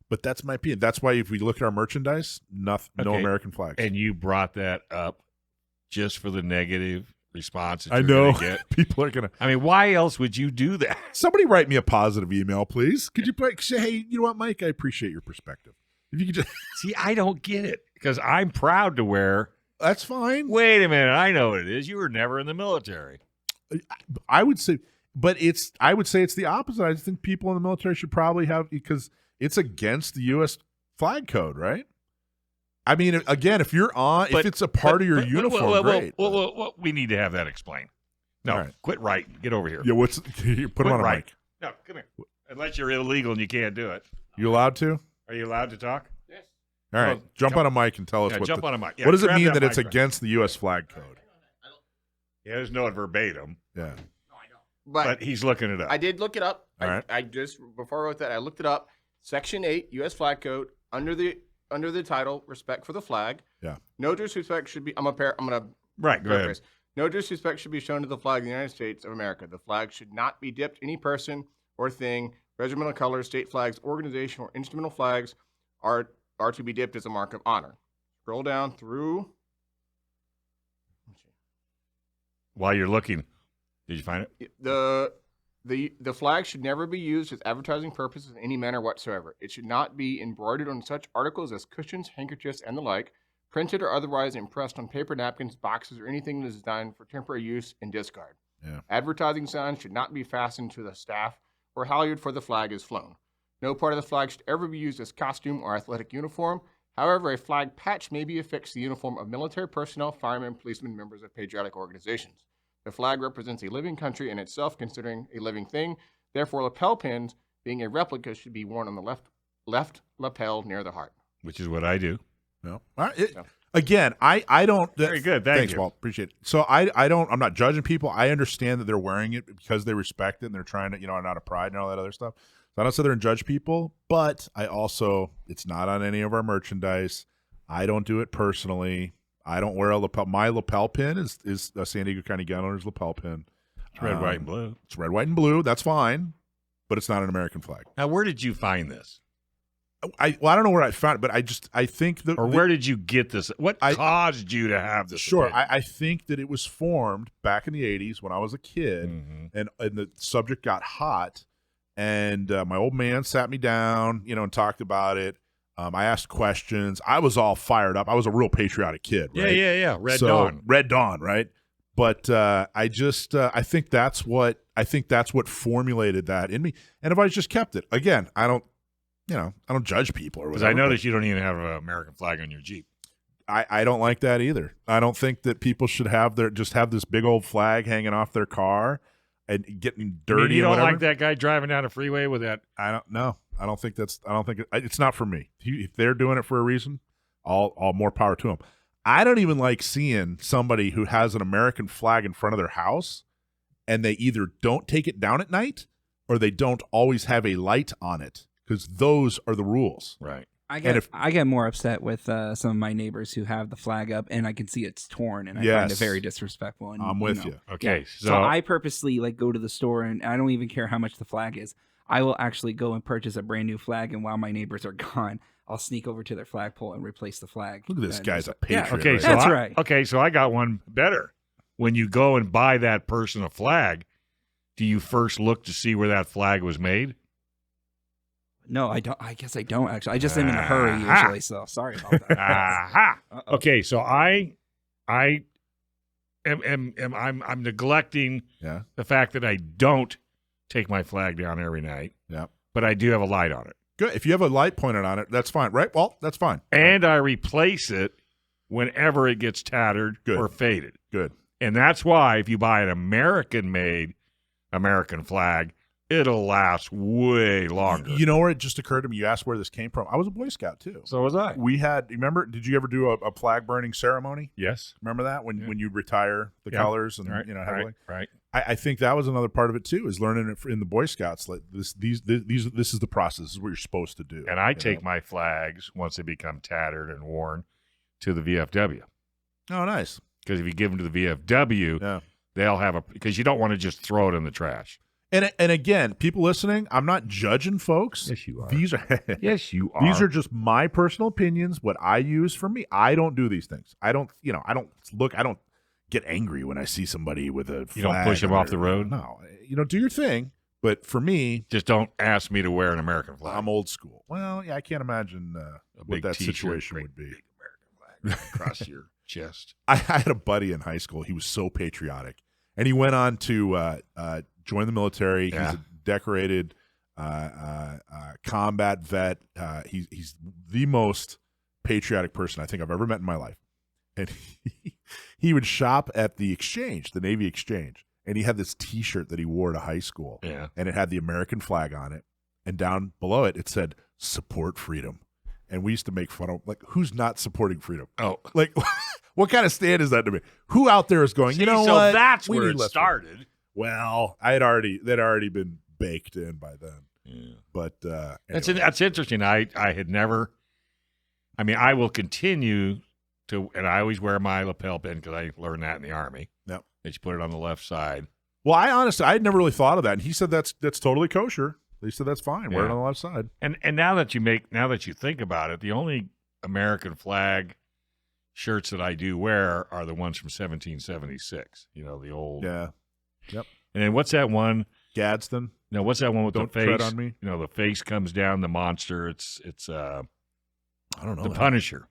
but that's my opinion. That's why if we look at our merchandise, no Okay. American flags. And you brought that up just for the negative response that I you're know gonna get. people are going to. I mean, why else would you do that? Somebody write me a positive email, please. Could you say, hey, you know what, Mike? I appreciate your perspective. If you could just. See, I don't get it because I'm proud to wear. That's fine. Wait a minute, I know what it is. You were never in the military. I would say, but I would say it's the opposite. I think people in the military should probably have, because it's against the U.S. flag code, right? I mean, again, if it's a part of your uniform, great. Well, we need to have that explained. No, All right. Quit writing. Get over here. Yeah, you put them on a right. mic. No, come here. Unless you're illegal and you can't do it. You allowed to? Are you allowed to talk? All right, Well, jump on a mic and tell us Jump on a mic. Yeah, what does it grab mean that it's mic. against the U.S. flag code? Yeah, there's no verbatim, Yeah. but he's looking it up. I did look it up. All right. I just before I wrote that, I looked it up. Section 8, U.S. Flag Code, under the title "Respect for the Flag." Yeah. No disrespect should be. I'm gonna Right, go ahead. paraphrase. No disrespect should be shown to the flag of the United States of America. The flag should not be dipped. Any person or thing, regimental colors, state flags, organization, or instrumental flags are to be dipped as a mark of honor. Scroll down through. While you're looking, did you find it? The flag should never be used as advertising purposes in any manner whatsoever. It should not be embroidered on such articles as cushions, handkerchiefs, and the like, printed or otherwise impressed on paper napkins, boxes, or anything that is designed for temporary use and discard. Yeah. Advertising signs should not be fastened to the staff or halyard for the flag is flown. No part of the flag should ever be used as costume or athletic uniform. However, a flag patch may be affixed to the uniform of military personnel, firemen, policemen, members of patriotic organizations. The flag represents a living country in itself, considering a living thing. Therefore, lapel pins, being a replica, should be worn on the left lapel near the heart. Which is what I do. No. All right. Again, I don't. Very good. Thanks, you. Walt. Appreciate it. So I don't. I'm not judging people. I understand that they're wearing it because they respect it and they're trying to, and out of pride and all that other stuff. So I don't sit there and judge people, but I also, it's not on any of our merchandise. I don't do it personally. I don't wear a lapel. My lapel pin is a San Diego County Gun Owners lapel pin. It's red, white, and blue. It's red, white, and blue. That's fine, but it's not an American flag. Now, where did you find this? I don't know where I found it, but I think that. Or where did you get this? What caused you to have this? Sure, opinion? I think that it was formed back in the 80s when I was a kid, and the subject got hot, and my old man sat me down, and talked about it. I asked questions. I was all fired up. I was a real patriotic kid, right? Yeah. Red Dawn. Red Dawn, right? But I think that's what formulated that in me. And if I just kept it, again, I don't judge people or Because whatever. I noticed you don't even have an American flag on your Jeep. I don't like that either. I don't think that people should have this big old flag hanging off their car and getting dirty. You don't and whatever. like that guy driving down a freeway with that? I don't know. I don't think it's not for me. If they're doing it for a reason, all more power to them. I don't even like seeing somebody who has an American flag in front of their house and they either don't take it down at night or they don't always have a light on it, because those are the rules. Right. I get more upset with some of my neighbors who have the flag up and I can see it's torn, and I find it very disrespectful. And, I'm with you. Okay. Yeah. So I purposely go to the store, and I don't even care how much the flag is. I will actually go and purchase a brand new flag, and while my neighbors are gone, I'll sneak over to their flagpole and replace the flag. Look at this guy's a Yeah, patriot. Okay, right? so That's right. Okay, so I got one better. When you go and buy that person a flag, do you first look to see where that flag was made? No, I don't. I guess I don't actually. I just am in a hurry Aha. usually, so sorry about that. Aha. Uh-oh. Okay, so I'm neglecting Yeah. the fact that I don't take my flag down every night, Yeah. but I do have a light on it. Good. If you have a light pointed on it, that's fine, right? Well, that's fine. And I replace it whenever it gets tattered Good. or faded. Good. And that's why if you buy an American-made American flag, it'll last way longer. You know where it just occurred to me? You asked where this came from. I was a Boy Scout too. So was I. We had. Remember? Did you ever do a flag burning ceremony? Yes. Remember that when Yeah. when you retire the Yeah. colors and Right. have Right. like. Right. I think that was another part of it too, is learning it in the Boy Scouts. Like this is the process. This is what you're supposed to do. And I you take know? my flags once they become tattered and worn to the VFW. Oh, nice. Because if you give them to the VFW, Yeah. they'll have because you don't want to just throw it in the trash. And again, people listening, I'm not judging folks. Yes, you are. These are Yes, you are. These are just my personal opinions. What I use for me. I don't do these things. I don't get angry when I see somebody with a flag. You don't push them on off the their- road? No, do your thing. But for me, Just don't ask me to wear an American flag. I'm old school. Well, yeah, I can't imagine what big that t-shirt, situation great would be. big American flag across your chest. I had a buddy in high school. He was so patriotic, and he went on to join the military. Yeah. He's a decorated combat vet. He's the most patriotic person I think I've ever met in my life. And he would shop at the exchange, the Navy Exchange, and he had this T-shirt that he wore to high school, Yeah. and it had the American flag on it, and down below it, it said "Support Freedom." And we used to make fun of, like, who's not supporting freedom? Oh. Like, what kind of stand is that to me? Who out there is going, you know so what? that's We where need it less started. freedom. Well, they'd already been baked in by then. Yeah. But That's anyway. that's interesting. I had never. I mean, I will continue to, and I always wear my lapel pin because I learned that in the Army. Yep. That you put it on the left side. Well, I had never really thought of that, and he said that's totally kosher. They said that's fine. Wear it Yeah. on the left side. And now that you think about it, the only American flag shirts that I do wear are the ones from 1776. You know, the old. Yeah. Yep. And then what's that one? Gadsden. No, what's that one with Don't the face? tread on me. You know, the face comes down, the monster. It's I don't know. the that. Punisher.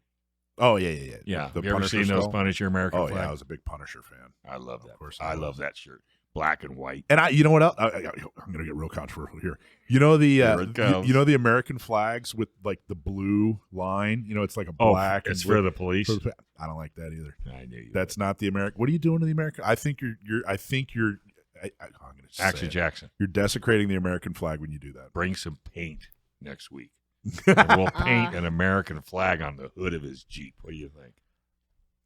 Oh yeah. Yeah. The Have you ever Punisher seen those skull? Punisher American Oh flags? yeah, I was a big Punisher fan. I love that. Of course I I love was. that shirt. Black and white. And you know what else? I'm going to get real controversial here. You know Here it goes. you know the American flags with like the blue line. You know, it's like a black. It's and for blue. the police. I don't like that either. I knew you. That's not the American. What are you doing to the American? I think you're. I'm going to Action Jackson. You're desecrating the American flag when you do that. Bring some paint next week. And we'll paint an American flag on the hood of his Jeep. What do you think?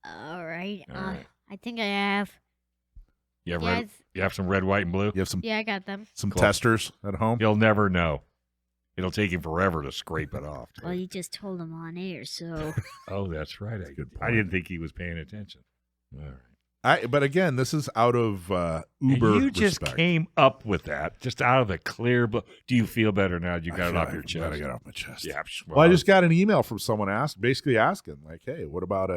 All right. All right. I think I have. You have, Yes. you have some red, white, and blue? You have some Yeah, I got them. some Cool. testers at home. You'll never know. It'll take him forever to scrape it off. Well, you just told them on air, so Oh, that's right. Good I didn't think he was paying attention. All right. But again, this is out of And uber you just respect. came up with that, just out of the clear blue. Do you feel better now? You I got it feel off like your I'm glad chest? I got it off my chest. Yeah. Well, I just got an email from someone basically asking, like, "Hey, what about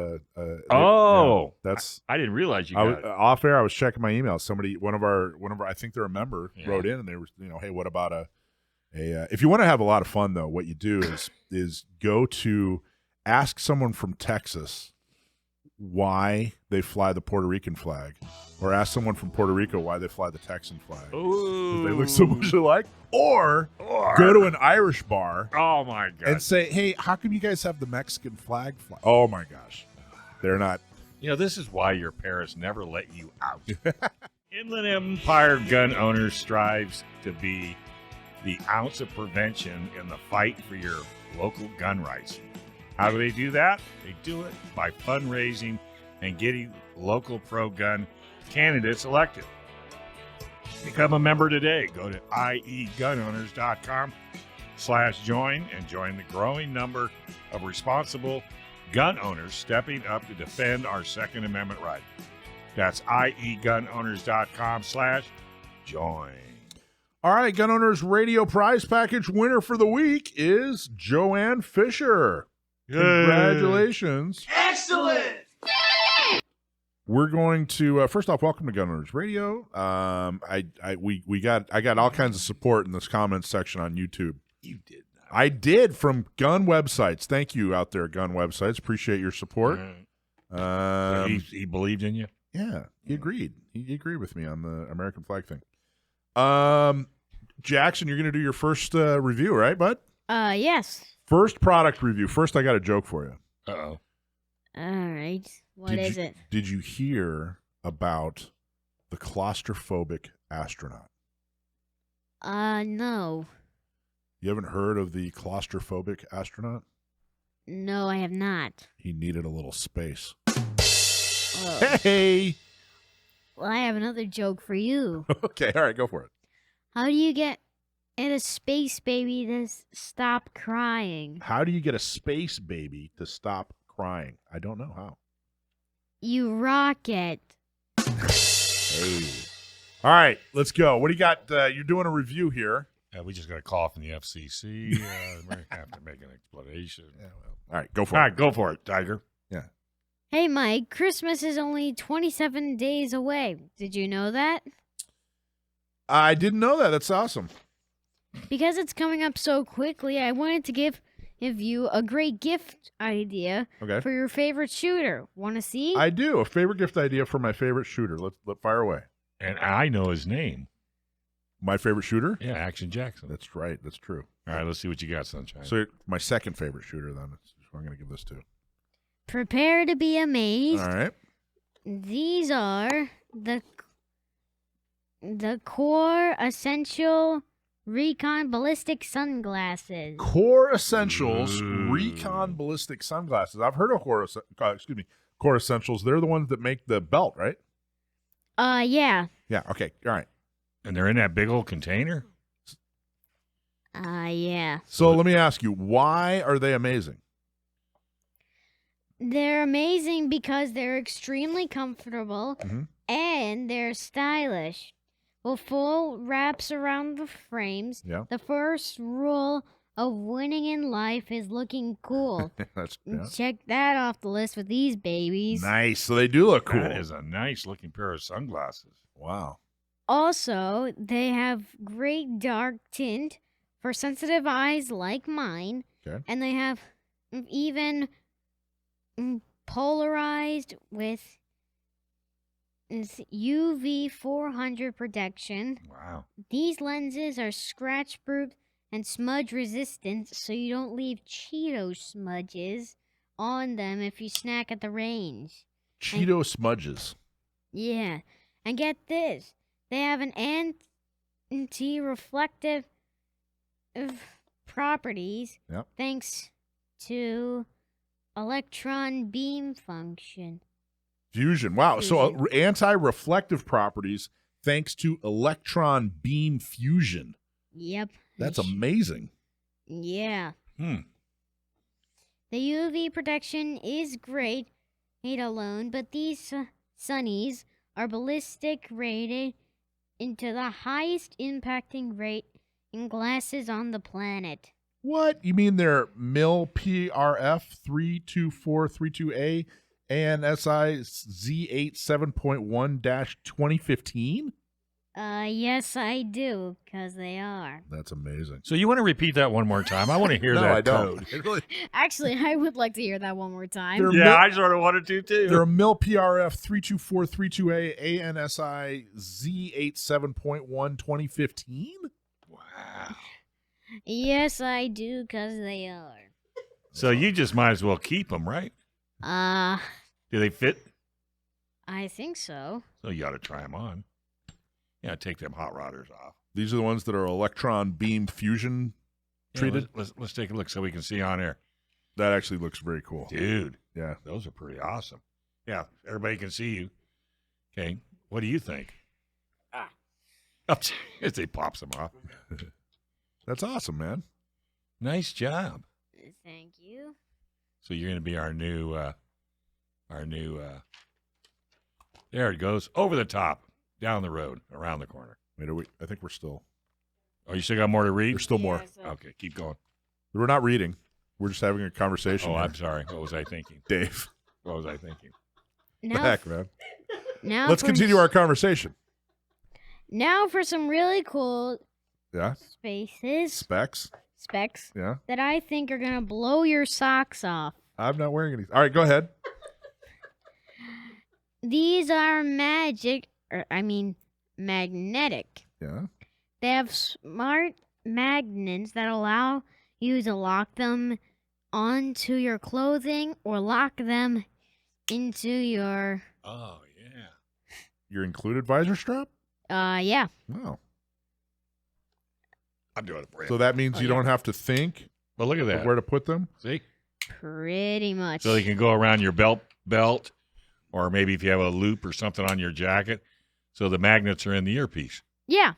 Oh. that's I didn't realize you I got was, it. off air. I was checking my email. Somebody, one of our, I think they're a member, Yeah. wrote in and they were, hey, what about a if you want to have a lot of fun though, what you do is go to ask someone from Texas why they fly the Puerto Rican flag, or ask someone from Puerto Rico why they fly the Texan flag. 'Cause Ooh. they look so much alike. Or go to an Irish bar Oh, my God. and say, hey, how come you guys have the Mexican flag fly? Oh my gosh, they're not. You know, this is why your parents never let you out. Inland Empire Gun Owners strives to be the ounce of prevention in the fight for your local gun rights. How do they do that? They do it by fundraising and getting local pro-gun candidates elected. Become a member today. Go to iegunowners.com/join and join the growing number of responsible gun owners stepping up to defend our Second Amendment right. That's iegunowners.com/join. All right, Gun Owners Radio prize package winner for the week is Joanne Fisher. Congratulations. Excellent. We're going to first off, welcome to Gun Owners Radio. I got all kinds of support in this comments section on YouTube. You did not. I did from gun websites. Thank you out there, gun websites. Appreciate your support. So he believed in you? Yeah, he agreed. He agreed with me on the American flag thing. Jackson, you're going to do your first review, right, bud? Yes. First product review. First, I got a joke for you. Uh-oh. All right. What is it? Did you hear about the claustrophobic astronaut? No. You haven't heard of the claustrophobic astronaut? No, I have not. He needed a little space. Oh. Hey! Well, I have another joke for you. Okay, all right, go for it. How do you get a space baby to stop crying? How do you get a space baby to stop crying? I don't know how. You rock it. Hey. All right, let's go. What do you got? You're doing a review here. We just got a call from the FCC. We have to make an explanation. Yeah, well, all right, go for All it. right, go for it, Tiger. Yeah. Hey, Mike, Christmas is only 27 days away. Did you know that? I didn't know that. That's awesome. Because it's coming up so quickly, I wanted to give you a great gift idea Okay. for your favorite shooter. Want to see? I do. A favorite gift idea for my favorite shooter. Let fire away. And I know his name. My favorite shooter? Yeah, Action Jackson. That's right. That's true. All right, let's see what you got, Sunshine. So my second favorite shooter, then. That's who I'm going to give this to. Prepare to be amazed. All right. These are the core essential Recon Ballistic sunglasses. Core Essentials Ooh. Recon Ballistic Sunglasses. I've heard of Core Essentials. They're the ones that make the belt, right? Yeah. Yeah. Okay. All right. And they're in that big old container? Yeah. So let me ask you, why are they amazing? They're amazing because they're extremely comfortable Mhm. and they're stylish. With full wraps around the frames, Yeah. the first rule of winning in life is looking cool. That's yeah. Check that off the list with these babies. Nice. So they do look cool. That is a nice looking pair of sunglasses. Wow. Also, they have great dark tint for sensitive eyes like mine. Okay. And they have even polarized with UV 400 protection. Wow. These lenses are scratch proof and smudge resistant, so you don't leave Cheeto smudges on them if you snack at the range. Cheeto smudges. Yeah. And get this, they have an anti-reflective properties Yep. thanks to electron beam function. Fusion. Wow. So Fusion. anti-reflective properties thanks to electron beam fusion. Yep. That's amazing. Yeah. Hmm. The UV protection is great alone, but these sunnies are ballistic rated into the highest impacting rate in glasses on the planet. What? You mean they're MIL PRF 32432A ANSI Z8 7.1-2015? Yes, I do, because they are. That's amazing. So you want to repeat that one more time? I want to hear No, that I don't. code. It really- Actually, I would like to hear that one more time. They're Yeah, mil- I sort of wanted to too. They're a MIL PRF 32432A ANSI Z8 7.1-2015? Wow. Yes, I do, because they are. So you just might as well keep them, right? Do they fit? I think so. So you ought to try them on. Yeah, take them hot rodders off. These are the ones that are electron beam fusion treated? Yeah, let's take a look so we can see on air. That actually looks very cool. Dude, Yeah. those are pretty awesome. Yeah, everybody can see you. Okay, what do you think? As he pops them off. That's awesome, man. Nice job. Thank you. So you're going to be our new, there it goes, over the top, down the road, around the corner. Wait, I think we're still. Oh, you still got more to read? There's still more. Okay, keep going. We're not reading. We're just having a conversation. Oh, here. I'm sorry. What was I thinking? Dave. What was I thinking? The Now, heck, man. now Let's for- continue our conversation. Now for some really cool Yeah. specs Yeah. that I think are gonna blow your socks off. I'm not wearing any. All right, go ahead. These are magnetic. Yeah. They have smart magnets that allow you to lock them onto your clothing or lock them into your Oh, yeah. Your included visor strap? yeah. Wow. I'm doing it for you. So that means you don't have to think But look at of that. where to put them? See? Pretty much. So they can go around your belt, or maybe if you have a loop or something on your jacket. So the magnets are in the earpiece. Yeah.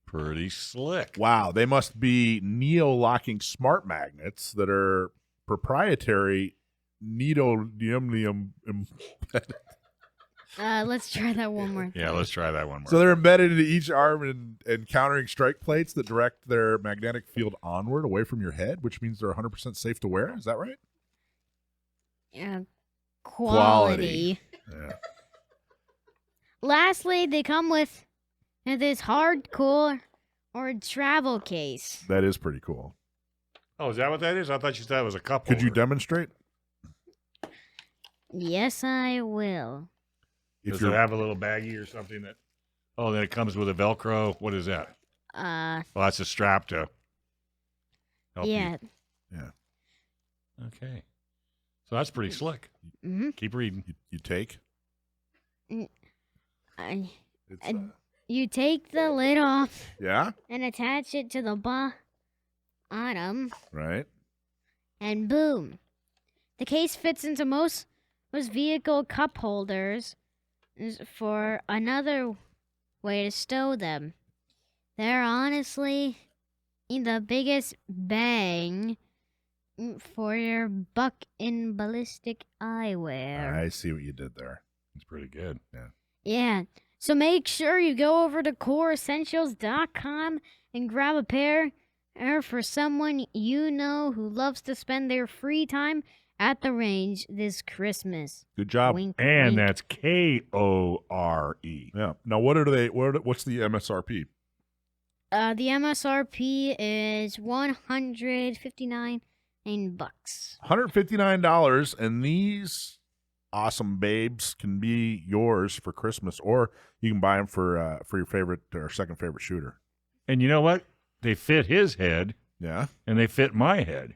Pretty slick. Wow. They must be neo-locking smart magnets that are proprietary Neodymium. Let's try that one more. Yeah, let's try that one more. So they're embedded into each arm and countering strike plates that direct their magnetic field onward away from your head, which means they're 100% safe to wear. Is that right? Yeah. Quality. Yeah. Lastly, they come with this hardcore or travel case. That is pretty cool. Oh, is that what that is? I thought you said it was a cup Could you holder. demonstrate? Yes, I will. If Does you're it have a little baggie or something that? Oh, then it comes with a Velcro. What is that? Well, that's a strap to help Yeah. yeah. you. Okay. So that's pretty slick. Mm-hmm. Keep reading. You take? It's, You take the lid off yeah? and attach it to the bottom, Right. and boom. The case fits into most vehicle cup holders for another way to stow them. They're honestly the biggest bang for your buck in ballistic eyewear. I see what you did there. It's pretty good. Yeah. Yeah. So make sure you go over to coreessentials.com and grab a pair for someone you know who loves to spend their free time at the range this Christmas. Good job. Wink, And wink. that's KORE. Yeah. Now, what's the MSRP? The MSRP is $159. $159, and these awesome babes can be yours for Christmas, or you can buy them for your favorite or second favorite shooter. And you know what? They fit his head, Yeah. and they fit my head.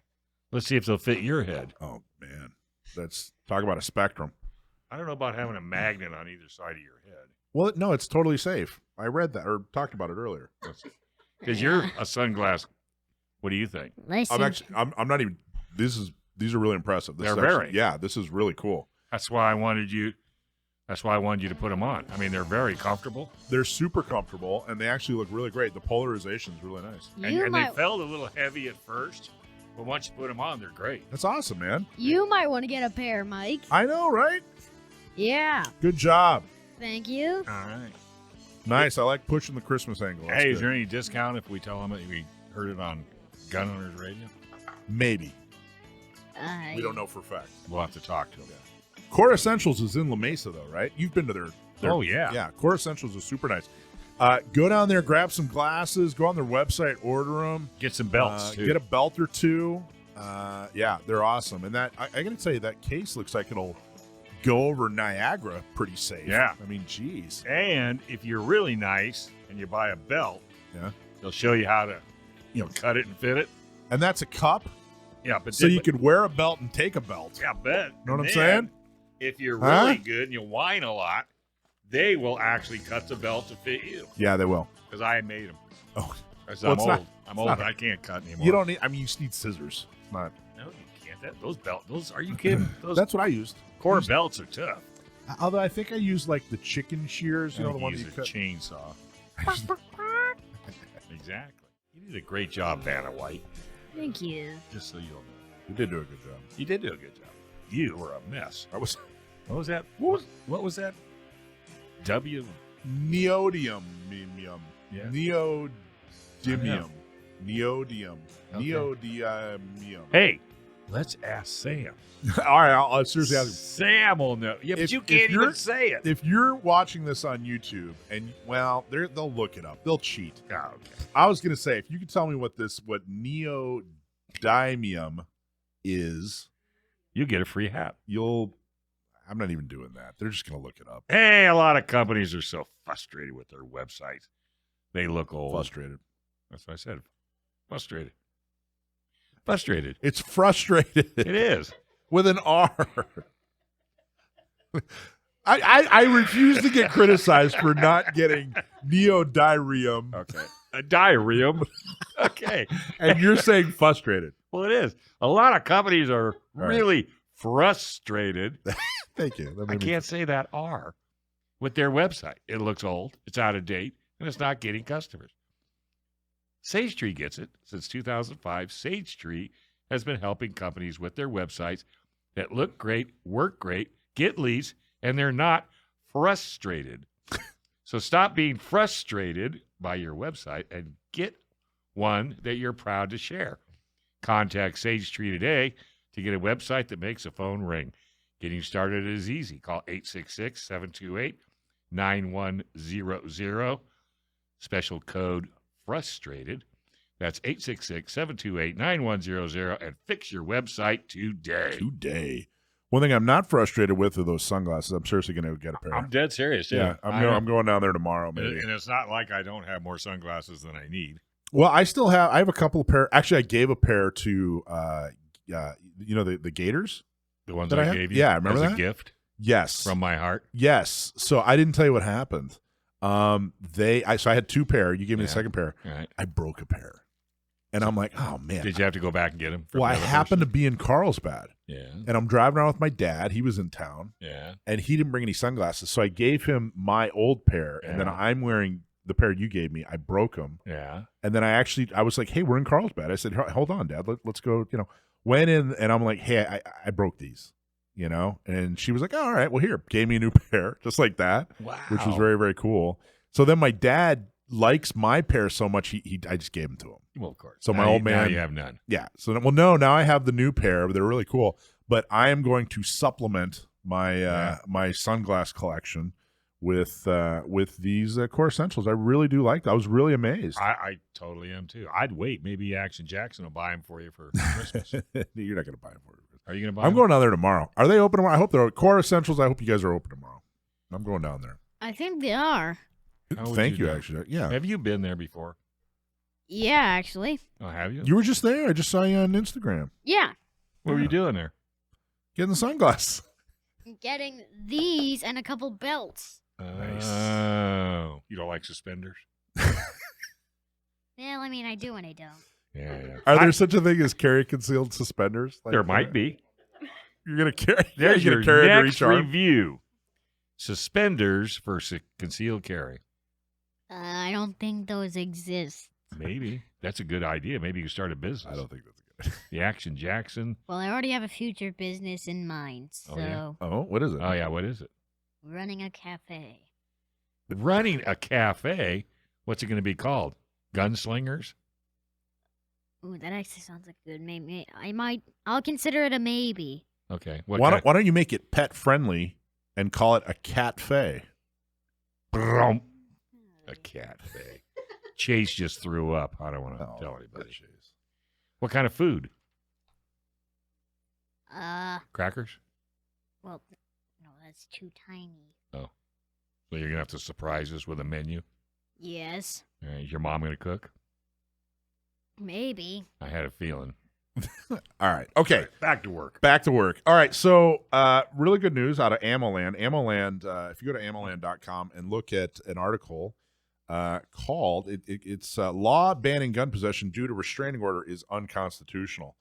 Let's see if they'll fit your head. Oh man, let's talk about a spectrum. I don't know about having a magnet on either side of your head. Well, no, it's totally safe. I read that or talked about it earlier. Because you're a sunglass. What do you think? Listen, I'm not even. These are really impressive. This They're is actually- very. Yeah, this is really cool. That's why I wanted you to put them on. I mean, they're very comfortable. They're super comfortable, and they actually look really great. The polarization is really nice. And, you and might they felt a little heavy at first, but once you put them on, they're great. That's awesome, man. want to get a pair, Mike. I know, right? Yeah. Good job. Thank you. All right. Nice. I like pushing the Christmas angle. That's Hey, is good. there any discount if we tell them that we heard it on Gun Owners Radio? Maybe. We don't know for a fact. We'll have to talk to them. Core Essentials is in La Mesa, though, right? You've been to their Oh, yeah. Yeah, Core Essentials is super nice. Go down there, grab some glasses, go on their website, order them. Get some belts, too. Get a belt or two. Yeah, they're awesome. And that I got to tell you, that case looks like it'll go over Niagara pretty safe. Yeah. I mean, geez. And if you're really nice and you buy a belt, Yeah. they'll show you how to, cut it and fit it. And that's a cup, Yeah, but so you could wear a belt and take a belt. Yeah, bet. Know what I'm And saying? If you're Huh? really good and you whine a lot, they will actually cut the belt to fit you. Yeah, they will. Because I made them. Oh, Because Well, I'm it's old. not- I'm it's old. not- I can't cut anymore. you don't need. I mean, you just need scissors. It's not. No, you can't. Those. Are you kidding? Those That's what I used. core belts are tough. Although I think I use like the chicken shears, I the think ones use you a cut. chainsaw. Exactly. You did a great job, Vanna White. Thank you. Just so you'll know. You did do a good job. You did do a good job. You were a mess. I was What was that? What was that? W. Neodymium. Yeah. Neodymium. Neodymium. Okay. Neodymium. Hey, let's ask Sam. All right, I'll seriously ask you. Sam will know. Yeah, but If- you if can't you're- even say it. If you're watching this on YouTube, and well, they'll look it up. They'll cheat. Oh, okay. I was gonna say, if you could tell me what neodymium is, You get a free hat. I'm not even doing that. They're just gonna look it up. Hey, a lot of companies are so frustrated with their websites. They look old. Frustrated. That's what I said. Frustrated. Frustrated. It's frustrated. It is. With an R. I refuse to get criticized for not getting neodymium, Okay. A diarrhea. Okay. and you're saying frustrated. Well, it is. A lot of companies are right. really frustrated. Thank you. That I made me- can't say that R with their website. It looks old, it's out of date, and it's not getting customers. Sage Tree gets it. Since 2005, Sage Tree has been helping companies with their websites that look great, work great, get leads, and they're not frustrated. So stop being frustrated by your website and get one that you're proud to share. Contact Sage Tree today to get a website that makes a phone ring. Getting started is easy. Call 866-728-9100. Special code FRUSTRATED. That's 866-728-9100 and fix your website today. Today. One thing I'm not frustrated with are those sunglasses. I'm seriously going to get a pair. I'm dead serious. yeah, I'm going down there tomorrow, maybe. And it's not like I don't have more sunglasses than I need. Well, I have a couple of pair. Actually, I gave a pair to, the Gators. The ones That I I have? gave you Yeah, remember as that? a gift Yes. from my heart. Yes. So I didn't tell you what happened. So I had two pair. You gave me the Yeah. second pair. All right. I broke a pair. And I'm like, oh, man. Did you have to go back and get them? Well, I happened to be in Carlsbad. Yeah. And I'm driving around with my dad. He was in town. Yeah. And he didn't bring any sunglasses. So I gave him my old pair. And then Yeah. I'm wearing the pair you gave me. I broke them. Yeah. And then I was like, hey, we're in Carlsbad. I said, hold on, Dad. Let's go. Went in and I'm like, hey, I broke these. And she was like, oh, all right, well, here, gave me a new pair, just like that, Wow. which was very, very cool. So then my dad likes my pair so much, I just gave them to him. Well, of course. So my Now old you- now man- you have none. Yeah. So, now I have the new pair. They're really cool. But I am going to supplement my my sunglass collection with these Core Essentials. I really do like them. I was really amazed. I totally am too. I'd wait. Maybe Action Jackson will buy them for you for Christmas. You're not going to buy them for me. Are you going to buy I'm them? going down there tomorrow. Are they open tomorrow? I hope they're Core Essentials. I hope you guys are open tomorrow. I'm going down there. I think they are. How would Thank you, know? actually. Yeah. Have you been there before? Yeah, actually. Oh, have you? You were just there. I just saw you on Instagram. Yeah. What were you doing there? Getting the sunglasses. I'm getting these and a couple belts. Nice. Oh. You don't like suspenders? Well, I mean, I do and I don't. Yeah. Are there such a thing as carry concealed suspenders? Like, There might be. You're going to carry. There's you're your gonna carry under next each arm? review. Suspenders for concealed carry. I don't think those exist. Maybe. That's a good idea. Maybe you can start a business. I don't think that's good. The Action Jackson. Well, I already have a future business in mind, so Oh, yeah? Oh, what is it? Oh, yeah. What is it? running a cafe. Running a cafe? What's it going to be called? Gunslingers? Ooh, that actually sounds like good. Maybe I'll consider it a maybe. Okay. Why don't you make it pet friendly and call it a cat-fe? A cafe. Chase just threw up. I don't want to Oh, tell anybody. jeez. What kind of food? Crackers? Well, no, that's too tiny. So you're going to have to surprise us with a menu? Yes, Is your mom going to cook? maybe. I had a feeling. All right. Okay. Back to work. Back to work. All right. So, really good news out of AmmoLand. AmmoLand, if you go to ammoland.com and look at an article called, it's Law Banning Gun Possession Due to Restraining Order is Unconstitutional.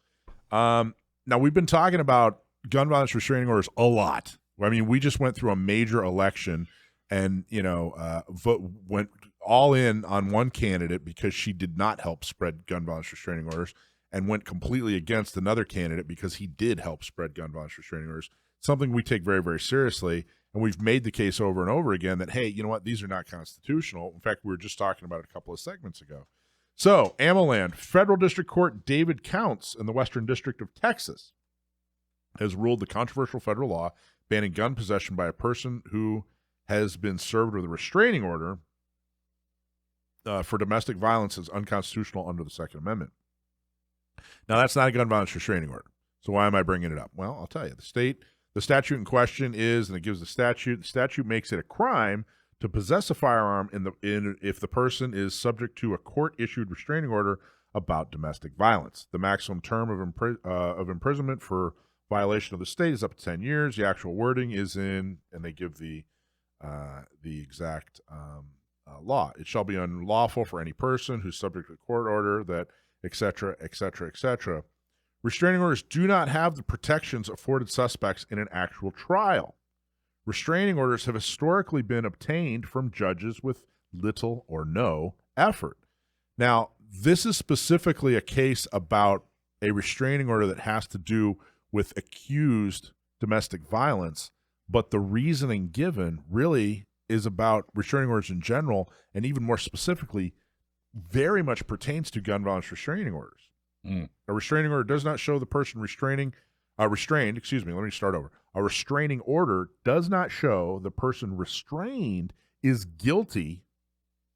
Now, we've been talking about gun violence restraining orders a lot. I mean, we just went through a major election and, all in on one candidate because she did not help spread gun violence restraining orders, and went completely against another candidate because he did help spread gun violence restraining orders. Something we take very, very seriously, and we've made the case over and over again that, hey, you know what, these are not constitutional. In fact, we were just talking about it a couple of segments ago. So, Ammoland, Federal District Court David Counts in the Western District of Texas has ruled the controversial federal law banning gun possession by a person who has been served with a restraining order for domestic violence is unconstitutional under the Second Amendment. Now, that's not a gun violence restraining order. So why am I bringing it up? Well, I'll tell you. The statute in question is, and it gives the statute makes it a crime to possess a firearm if the person is subject to a court-issued restraining order about domestic violence. The maximum term of imprisonment for violation of the state is up to 10 years. The actual wording is in, and they give the exact law. It shall be unlawful for any person who's subject to a court order that, et cetera, et cetera, et cetera. Restraining orders do not have the protections afforded suspects in an actual trial. Restraining orders have historically been obtained from judges with little or no effort. Now, this is specifically a case about a restraining order that has to do with accused domestic violence, but the reasoning given really is about restraining orders in general, and even more specifically, very much pertains to gun violence restraining orders. A restraining order does not show the person restrained. Let me start over. A restraining order does not show the person restrained is guilty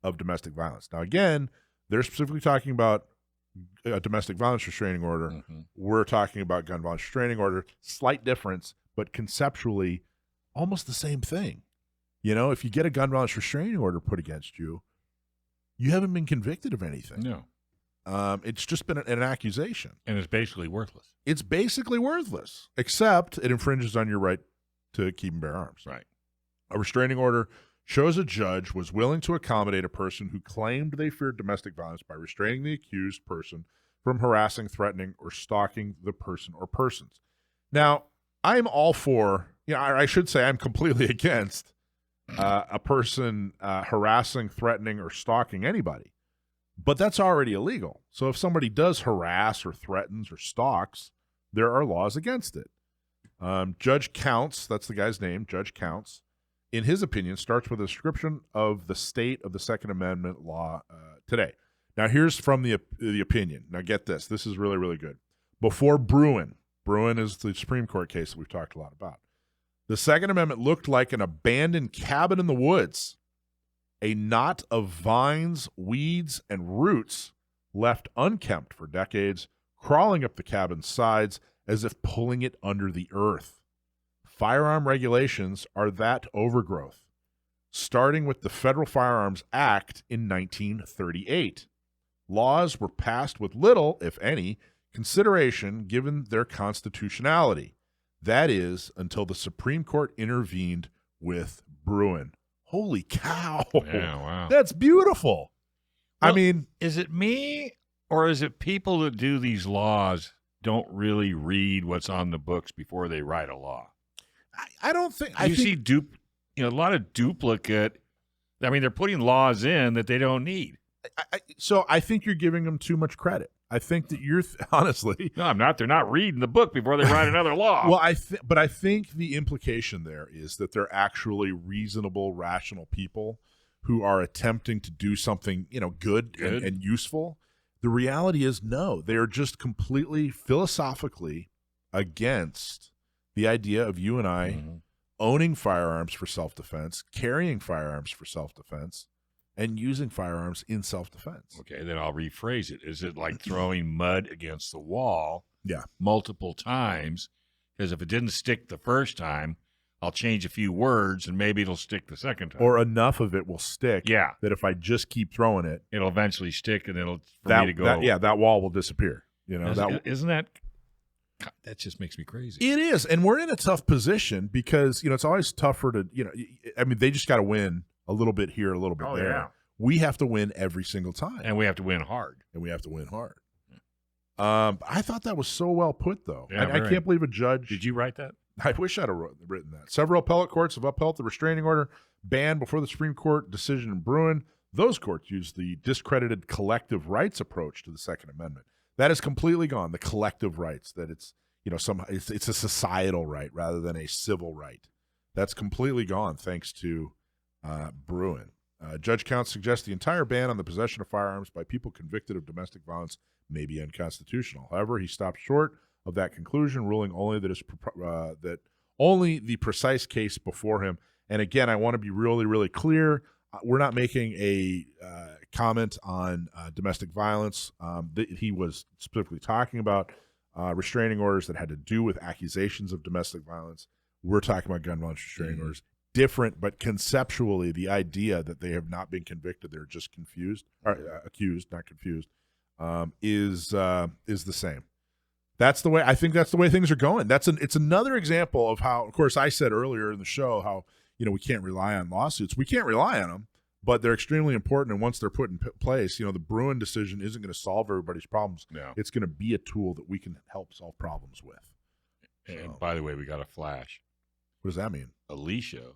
of domestic violence. Now, again, they're specifically talking about a domestic violence restraining order. Mm-hmm. We're talking about gun violence restraining order. Slight difference, but conceptually almost the same thing. You know, if you get a gun violence restraining order put against you, you haven't been convicted of anything. No. It's just been an accusation. And it's basically worthless. It's basically worthless, except it infringes on your right to keep and bear arms. Right. A restraining order shows a judge was willing to accommodate a person who claimed they feared domestic violence by restraining the accused person from harassing, threatening, or stalking the person or persons. Now, I'm all for, I should say I'm completely against a person harassing, threatening, or stalking anybody. But that's already illegal. So if somebody does harass or threatens or stalks, there are laws against it. Judge Counts, that's the guy's name, Judge Counts, in his opinion, starts with a description of the state of the Second Amendment law today. Now, here's from the opinion. Now, get this. This is really, really good. Before Bruin is the Supreme Court case that we've talked a lot about. The Second Amendment looked like an abandoned cabin in the woods, a knot of vines, weeds, and roots left unkempt for decades, crawling up the cabin's sides as if pulling it under the earth. Firearm regulations are that overgrowth, starting with the Federal Firearms Act in 1938. Laws were passed with little, if any, consideration given their constitutionality. That is, until the Supreme Court intervened with Bruin. Holy cow. Yeah, wow. That's beautiful. Well, I mean, is it me or is it people that do these laws don't really read what's on the books before they write a law? I don't think You see a lot of duplicate. I mean, they're putting laws in that they don't need. So I think you're giving them too much credit. I think that you're honestly. No, I'm not. They're not reading the book before they write another law. Well, but I think the implication there is that they're actually reasonable, rational people who are attempting to do something, good. And useful. The reality is, no, they are just completely philosophically against the idea of you and I owning firearms for self-defense, carrying firearms for self-defense, and using firearms in self-defense. Okay, then I'll rephrase it. Is it like throwing mud against the wall Yeah. multiple times? Because if it didn't stick the first time, I'll change a few words and maybe it'll stick the second time. Or enough of it will stick Yeah. that if I just keep throwing it, It'll eventually stick and it'll for me to go. that wall will disappear. Isn't that just makes me crazy. It is, and we're in a tough position because it's always tougher to they just got to win a little bit here, a little bit there. Yeah. We have to win every single time, And we have to win hard. I thought that was so well put, though. Yeah, I can't believe a judge. Did you write that? I wish I'd have written that. Several appellate courts have upheld the restraining order ban before the Supreme Court decision in Bruin. those courts used the discredited collective rights approach to the Second Amendment. That is completely gone. The collective rights, that it's it's a societal right rather than a civil right. That's completely gone thanks to Bruin. Judge Counts suggests the entire ban on the possession of firearms by people convicted of domestic violence may be unconstitutional. However, he stopped short of that conclusion, ruling only that only the precise case before him. And again, I want to be really, really clear. We're not making a comment on domestic violence. He was specifically talking about restraining orders that had to do with accusations of domestic violence. We're talking about gun violence restraining orders. Different, but conceptually, the idea that they have not been convicted, they're just confused, or accused, not confused, is the same. That's the way. I think that's the way things are going. It's another example of how. Of course, I said earlier in the show how we can't rely on lawsuits. We can't rely on them, but they're extremely important. And once they're put in place, the Bruin decision isn't going to solve everybody's problems. No. It's going to be a tool that we can help solve problems with. And by the way, we got a flash. What does that mean? Alicia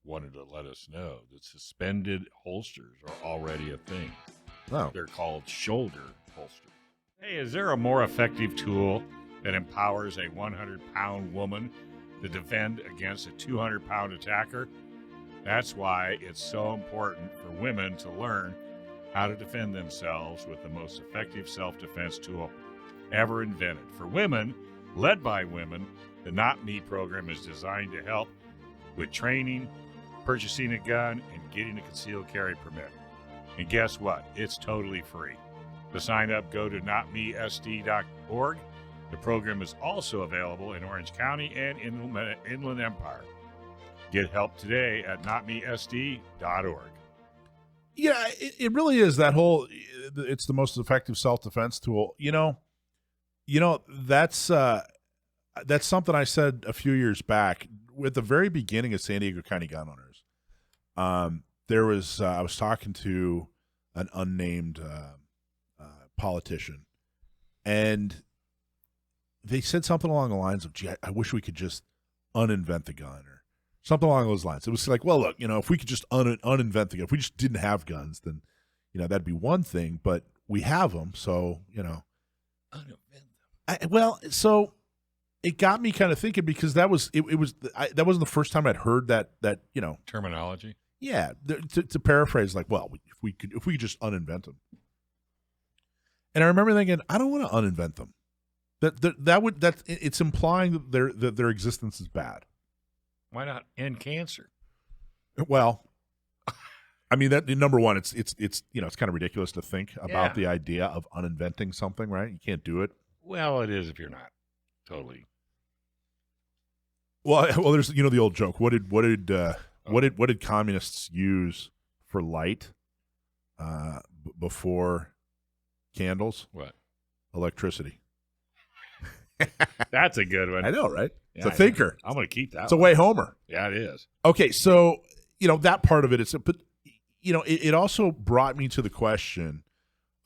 wanted to let us know that suspended holsters are already a thing. Oh. They're called shoulder holsters. Hey, is there a more effective tool that empowers a 100-pound woman to defend against a 200-pound attacker? That's why it's so important for women to learn how to defend themselves with the most effective self-defense tool ever invented. For women, led by women, the Not Me program is designed to help with training, purchasing a gun, and getting a concealed carry permit. And guess what? It's totally free. To sign up, go to notmesd.org. The program is also available in Orange County and Inland Empire. Get help today at notmesd.org. Yeah, it really is that whole. It's the most effective self-defense tool. That's something I said a few years back at the very beginning of San Diego County gun owners. There was I was talking to an unnamed politician, and they said something along the lines of, "Gee, I wish we could just uninvent the gun," or something along those lines. It was like, well, look, if we could just uninvent the gun, if we just didn't have guns, then that'd be one thing. But we have them, so Uninvent them. So it got me kind of thinking, because that wasn't the first time I'd heard that Terminology. Yeah, to paraphrase, like, well, if we could just uninvent them. And I remember thinking, I don't want to uninvent them. It's implying that their existence is bad. Why not end cancer? Well, I mean, that number one, it's kind of ridiculous to think about the idea of uninventing something, right? You can't do it. Well, it is if you're not totally. Well, there's the old joke. What did communists use for light before candles? What? Electricity. That's a good one. I know, right? It's Yeah, a thinker. I'm going to keep that. It's a way Homer. Yeah, it is. Okay, so that part of it is, but it also brought me to the question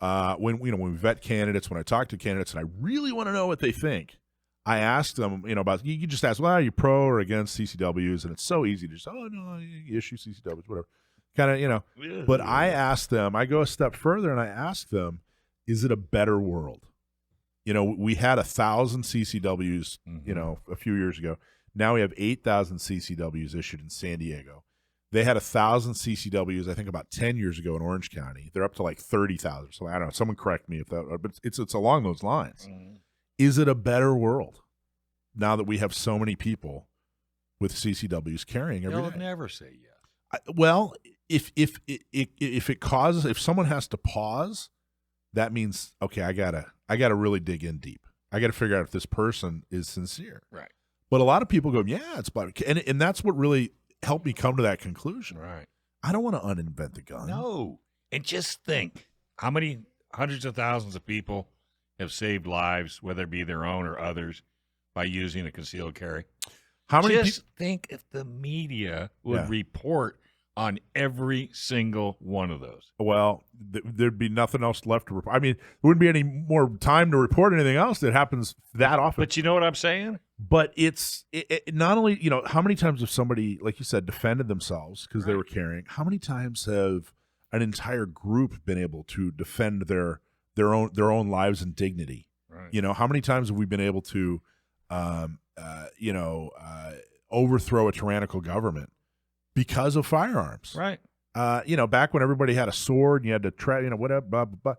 when we vet candidates, when I talk to candidates, and I really want to know what they think. I asked them, about, you just ask, well, are you pro or against CCWs? And it's so easy to just, oh no, you issue CCWs, whatever, kind of, But I asked them, I go a step further, and I ask them, is it a better world? We had 1,000 CCWs, a few years ago. Now we have 8,000 CCWs issued in San Diego. They had 1,000 CCWs, I think, about 10 years ago in Orange County. They're up to like 30,000. So I don't know. Someone correct me if that, but it's along those lines. Mm-hmm. Is it a better world now that we have so many people with CCWs carrying every day? They'll never say yes. Well, if someone has to pause, that means, okay, I gotta really dig in deep. I gotta figure out if this person is sincere. Right. But a lot of people go, yeah, it's black, and that's what really helped me come to that conclusion. Right. I don't want to uninvent the gun. No. And just think, how many hundreds of thousands of people have saved lives, whether it be their own or others, by using a concealed carry? How many? Just think if the media would report on every single one of those. Well, there'd be nothing else left to report. I mean, there wouldn't be any more time to report anything else that happens that often. But you know what I'm saying? But it's not only, how many times have somebody, like you said, defended themselves because they were carrying? How many times have an entire group been able to defend their own lives and dignity. Right. You know, how many times have we been able to, overthrow a tyrannical government because of firearms? Right. Back when everybody had a sword and you had to try, whatever, blah, blah,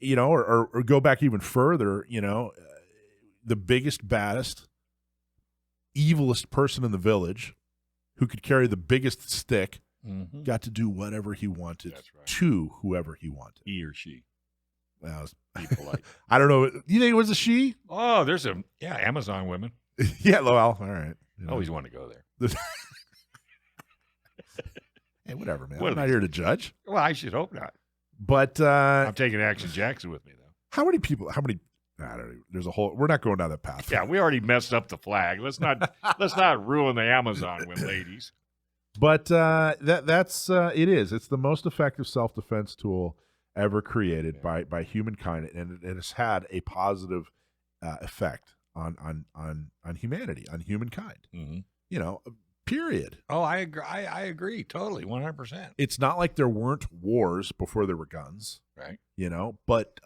blah, or go back even further, the biggest, baddest, evilest person in the village who could carry the biggest stick got to do whatever he wanted. That's right. To whoever he wanted. He or she. Well, Be polite. I don't know. You think it was a she? Oh, there's Amazon women. Yeah, well, all right. Always want to go there. Hey, whatever, man. What I'm not here to judge. Well, I should hope not. But I'm taking Action Jackson with me, though. how many people? I don't know. There's a whole. We're not going down that path. Yeah, we already messed up the flag. Let's not ruin the Amazon with ladies. But that's it is. It's the most effective self-defense tool ever created by humankind, and it has had a positive effect on humanity, on humankind. Mm-hmm. Period. Oh, I agree. I agree totally, 100%. It's not like there weren't wars before there were guns, Right. But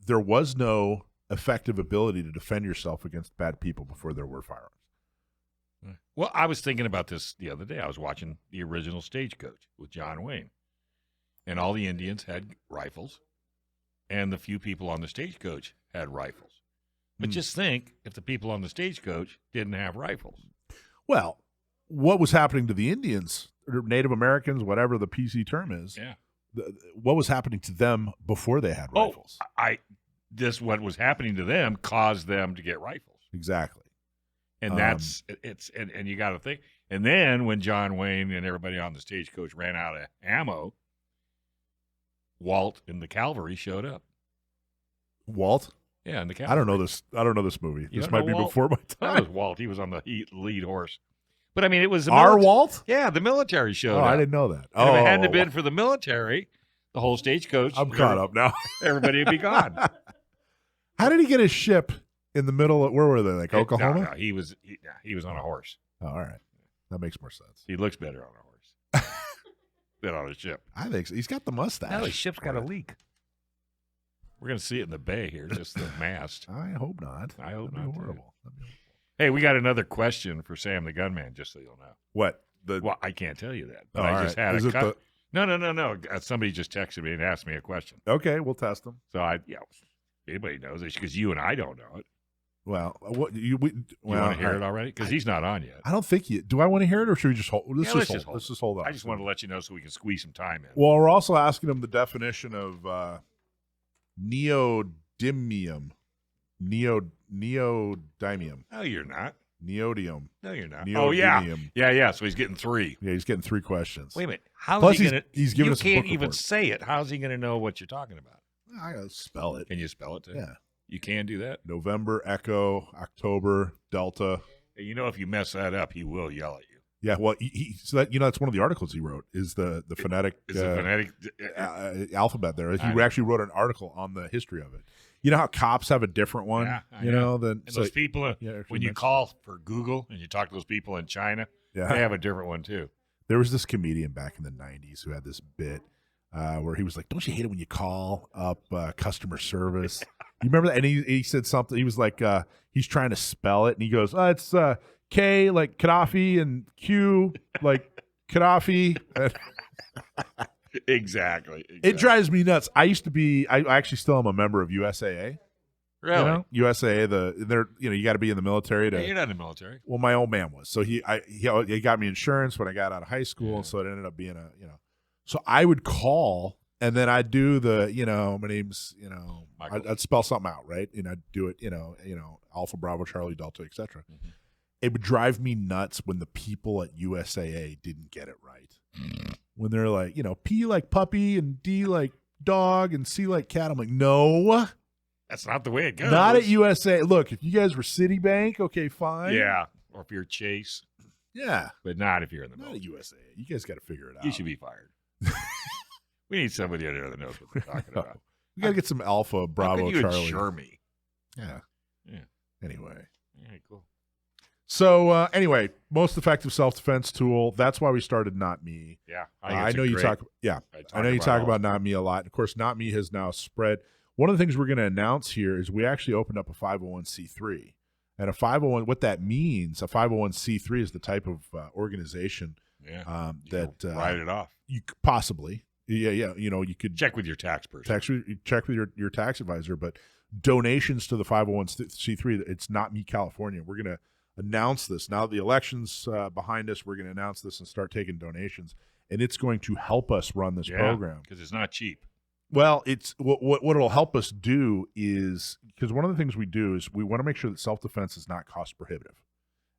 there was no effective ability to defend yourself against bad people before there were firearms. Well, I was thinking about this the other day. I was watching the original Stagecoach with John Wayne, and all the Indians had rifles, and the few people on the Stagecoach had rifles. But just think if the people on the Stagecoach didn't have rifles. Well, what was happening to the Indians, or Native Americans, whatever the PC term is? Yeah. What was happening to them before they had rifles? What was happening to them caused them to get rifles. Exactly. And and you got to think. And then when John Wayne and everybody on the Stagecoach ran out of ammo, Walt and the cavalry showed up. Walt? Yeah, and the cavalry. I don't know this movie. You This don't might know be Walt? before my That time. was Walt. He was on the lead horse. But I mean, it was the Our military. Walt? Yeah, the military showed Oh, up. I didn't know that. And if it hadn't been for the military, the whole Stagecoach. I'm caught up now. Everybody would be gone. How did he get his ship in the middle of, where were they, like Oklahoma? No, he was on a horse. Oh, all right. That makes more sense. He looks better on a horse than on a ship. I think so. He's got the mustache. No, his ship's got a leak. We're going to see it in the bay here, just the mast. I hope not. I hope That'd be not, too. horrible. Hey, we got another question for Sam the Gunman, just so you'll know. What? Well, I can't tell you that, but Oh, I all just right. had Is a it cut. No. Somebody just texted me and asked me a question. Okay, we'll test them. So anybody knows it because you and I don't know it. Well, what you You want to hear it already? Because he's not on yet. I don't think you. Do I want to hear it, or should we just hold? Let's just hold. Let's just hold on. I just wanted to let you know so we can squeeze some time in. Well, we're also asking him the definition of neodymium. Neodymium. No, you're not. Neodymium. No, you're not. Neodymium. Oh, yeah. So he's getting 3. Yeah, he's getting 3 questions. Wait a minute. How's Plus, he going to? he's giving You us a can't book even report. say it. How's he going to know what you're talking about? I gotta spell it. Can you spell it? Too? Yeah. You can do that. November, Echo, October, Delta. Hey, if you mess that up, he will yell at you. Yeah, well, so that that's one of the articles he wrote is the phonetic Is it phonetic? alphabet there. I He know. actually wrote an article on the history of it. You know how cops have a different one? Yeah, I you know, then And those people, yeah, when you call for Google and you talk to those people in China, yeah. they have a different one too. There was this comedian back in the 90s who had this bit where he was like, don't you hate it when you call up customer service? You remember that? And he said something. He was like, he's trying to spell it. And he goes, it's K like Gaddafi and Q like Gaddafi. Exactly. It drives me nuts. I actually still am a member of USAA. Really? USAA, you got to be in the military to. Yeah, you're not in the military. Well, my old man was. So he got me insurance when I got out of high school. Yeah. So it ended up being so I would call and then I'd do the, my name's, Michael. I'd spell something out, right? And I'd do it, Alpha, Bravo, Charlie, Delta, etc. Mm-hmm. It would drive me nuts when the people at USAA didn't get it right. When they're like, P like puppy and D like dog and C like cat. I'm like, no. That's not the way it goes. Not at USA. Look, if you guys were Citibank, okay, fine. Yeah. Or if you're Chase. Yeah. But not if you're in the Not at military. USA. You guys got to figure it out. You should be fired. We need somebody out there that knows what they're talking about. We got to get some Alpha, How Bravo, could you Charlie. insure me? Yeah. Yeah. Anyway. Yeah, cool. So anyway, most effective self-defense tool. That's why we started Not Me. Yeah, I know you talk. Yeah, I know you talk about Not Me a lot. Of course, Not Me has now spread. One of the things we're going to announce here is we actually opened up a 501c3, and a 501. What that means, a 501c3 is the type of organization that write it off. You possibly, yeah. You could check with your tax person. Check with your tax advisor, but donations to the 501c3. It's Not Me California. We're going to announce this now that the election's behind us. We're going to announce this and start taking donations, and it's going to help us run this program because it's not cheap. Well, it's what it'll help us do is, because one of the things we do is we want to make sure that self-defense is not cost prohibitive,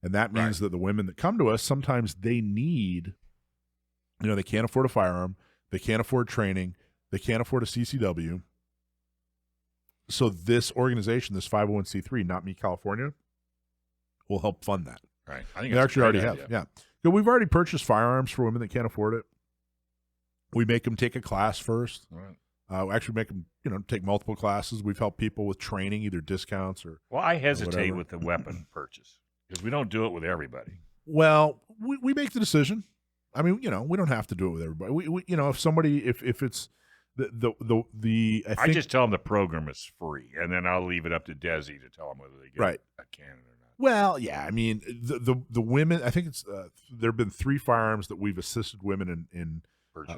and that means that the women that come to us, sometimes they need, they can't afford a firearm, they can't afford training, they can't afford a CCW. So this organization, this 501c3, Not Me California, will help fund that. Right. I think they actually already have. Yeah. So we've already purchased firearms for women that can't afford it. We make them take a class first. Right. Actually make them, take multiple classes. We've helped people with training, either discounts or. Well, I hesitate with the weapon purchase because we don't do it with everybody. Well, we make the decision. I mean, we don't have to do it with everybody. We if somebody, if it's I just tell them the program is free, and then I'll leave it up to Desi to tell them whether they get a cannon or not. Well, yeah, I mean, the women. I think it's there have been 3 firearms that we've assisted women in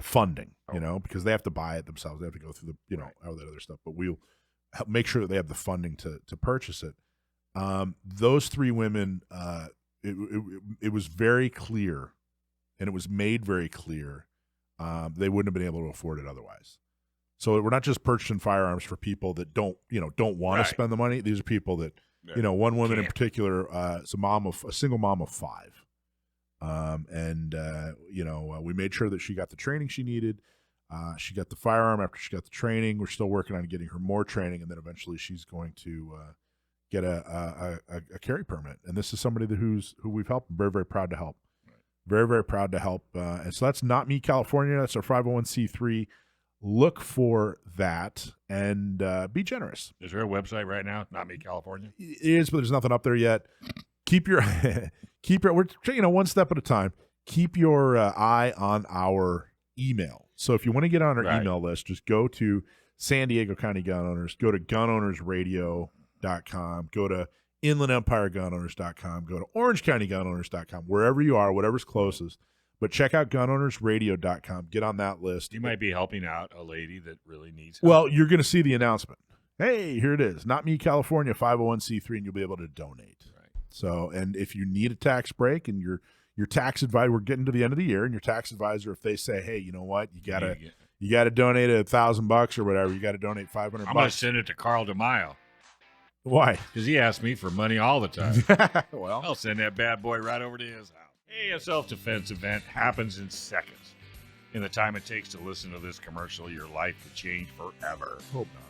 funding. Because they have to buy it themselves. They have to go through all that other stuff. But we'll make sure that they have the funding to purchase it. Those 3 women, it was very clear, and it was made very clear they wouldn't have been able to afford it otherwise. So we're not just purchasing firearms for people that don't want to spend the money. These are people that, one woman in particular, is a single mom of 5. We made sure that she got the training she needed. She got the firearm after she got the training. We're still working on getting her more training, and then eventually she's going to get a carry permit. And this is somebody who we've helped. I'm very, very proud to help. Very, very proud to help. And so that's Not Me California. That's our 501c3. Look for that and be generous. Is there a website right now? Not Me California? It is, but there's nothing up there yet. We're one step at a time. Keep your eye on our email. So if you want to get on our email list, just go to San Diego County Gun Owners, go to gunownersradio.com, go to inlandempiregunowners.com, go to orangecountygunowners.com, wherever you are, whatever's closest. But check out gunownersradio.com. Get on that list. You might be helping out a lady that really needs help. Well, you're going to see the announcement. Hey, here it is. Not Me California, 501c3, and you'll be able to donate. Right. So, and if you need a tax break and your tax advisor, we're getting to the end of the year, and your tax advisor, if they say, hey, you know what, you gotta donate $1,000 or whatever, you got to donate $500. I'm going to send it to Carl DeMaio. Why? Because he asks me for money all the time. Well, I'll send that bad boy right over to his house. Hey, a self-defense event happens in seconds. In the time it takes to listen to this commercial, your life could change forever. Hope not.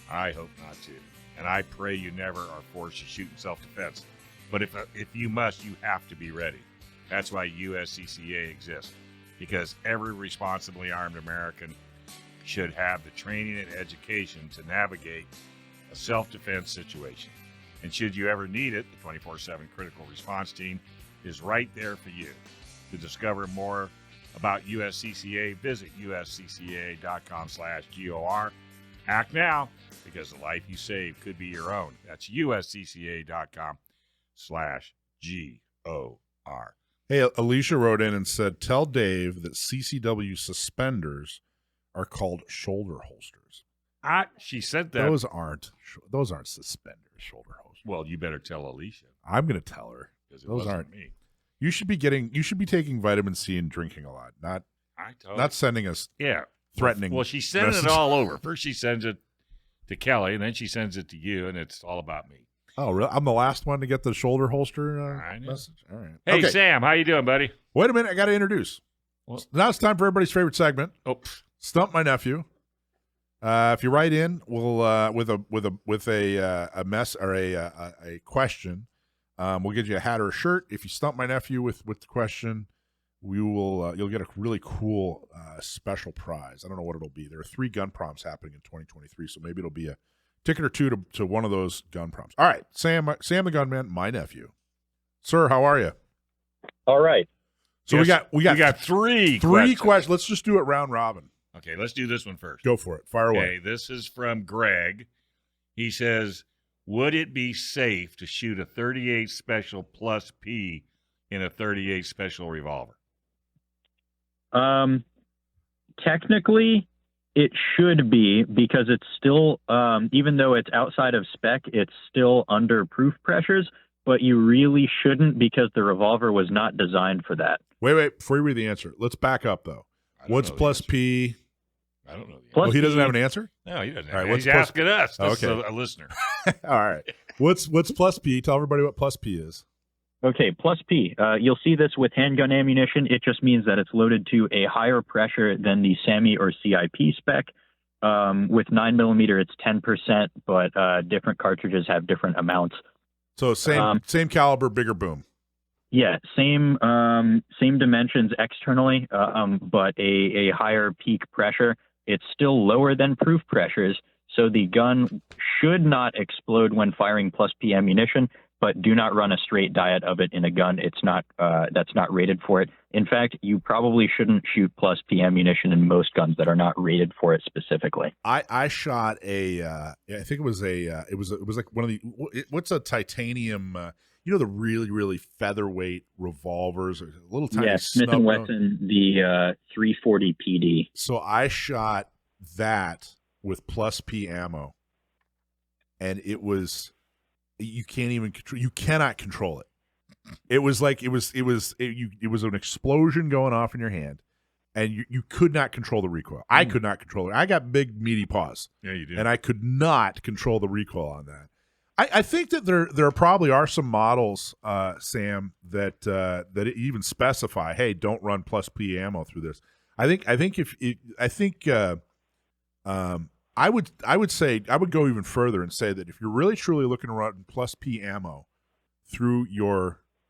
I hope not too. And I pray you never are forced to shoot in self-defense. But if you must, you have to be ready. That's why USCCA exists. Because every responsibly armed American should have the training and education to navigate a self-defense situation. And should you ever need it, the 24/7 critical response team is right there for you. To discover more about USCCA, visit uscca.com/GOR. Act now, because the life you save could be your own. That's uscca.com/GOR. Hey, Alicia wrote in and said, tell Dave that CCW suspenders are called shoulder holsters. She said that. Those aren't suspenders, shoulder holsters. Well, you better tell Alicia. I'm going to tell her. Those aren't me. You should be taking vitamin C and drinking a lot, not sending us threatening. Well, she's sending it all over. First she sends it to Kelly, and then she sends it to you, and it's all about me. Oh, really? I'm the last one to get the shoulder holster message? All right. Hey, okay. Sam, how you doing, buddy? Wait a minute. I got to introduce. Well, now it's time for everybody's favorite segment. Oh, Stump My Nephew. If you write in, we'll with a mess or a question. We'll get you a hat or a shirt. If you stump my nephew with the question, you'll get a really cool special prize. I don't know what it'll be. There are 3 gun prompts happening in 2023, so maybe it'll be a ticket or 2 to one of those gun prompts. All right, Sam the gunman, my nephew. Sir, how are you? All right. So Yes, we got three questions. Let's just do it round robin. Okay, let's do this one first. Go for it. Fire away. Okay, this is from Greg. He says, would it be safe to shoot a 38 Special plus P in a 38 Special revolver? Technically, it should be, because it's still, even though it's outside of spec, it's still under proof pressures, but you really shouldn't, because the revolver was not designed for that. Wait. Before you read the answer, let's back up, though. I don't What's know the plus answer. P? I don't know. The Plus Oh, he doesn't P- have an answer? answer. No, he doesn't. All right, He's what's plus- asking us. This Okay. is a listener. All right. What's plus P? Tell everybody what plus P is. Okay, plus P. You'll see this with handgun ammunition. It just means that it's loaded to a higher pressure than the SAMI or CIP spec. With 9mm, it's 10%, but different cartridges have different amounts. So same caliber, bigger boom. Yeah, same dimensions externally, but a higher peak pressure. It's still lower than proof pressures, so the gun should not explode when firing plus P ammunition, but do not run a straight diet of it in a gun. It's not that's not rated for it. In fact, you probably shouldn't shoot plus P ammunition in most guns that are not rated for it specifically. I shot I think it was it was like one of the, what's a titanium, the really featherweight revolvers, or little tiny Yeah, Smith snub & nose. Wesson, the 340 PD. So I shot that with plus P ammo, and it was, you cannot control it. It was like it was an explosion going off in your hand, and you could not control the recoil. I could not control it. I got big meaty paws. Yeah, you do. And I could not control the recoil on that. I think that there probably are some models, Sam, that even specify, hey, don't run plus P ammo through this. I would say I would go even further and say that if you're really truly looking to run plus P ammo through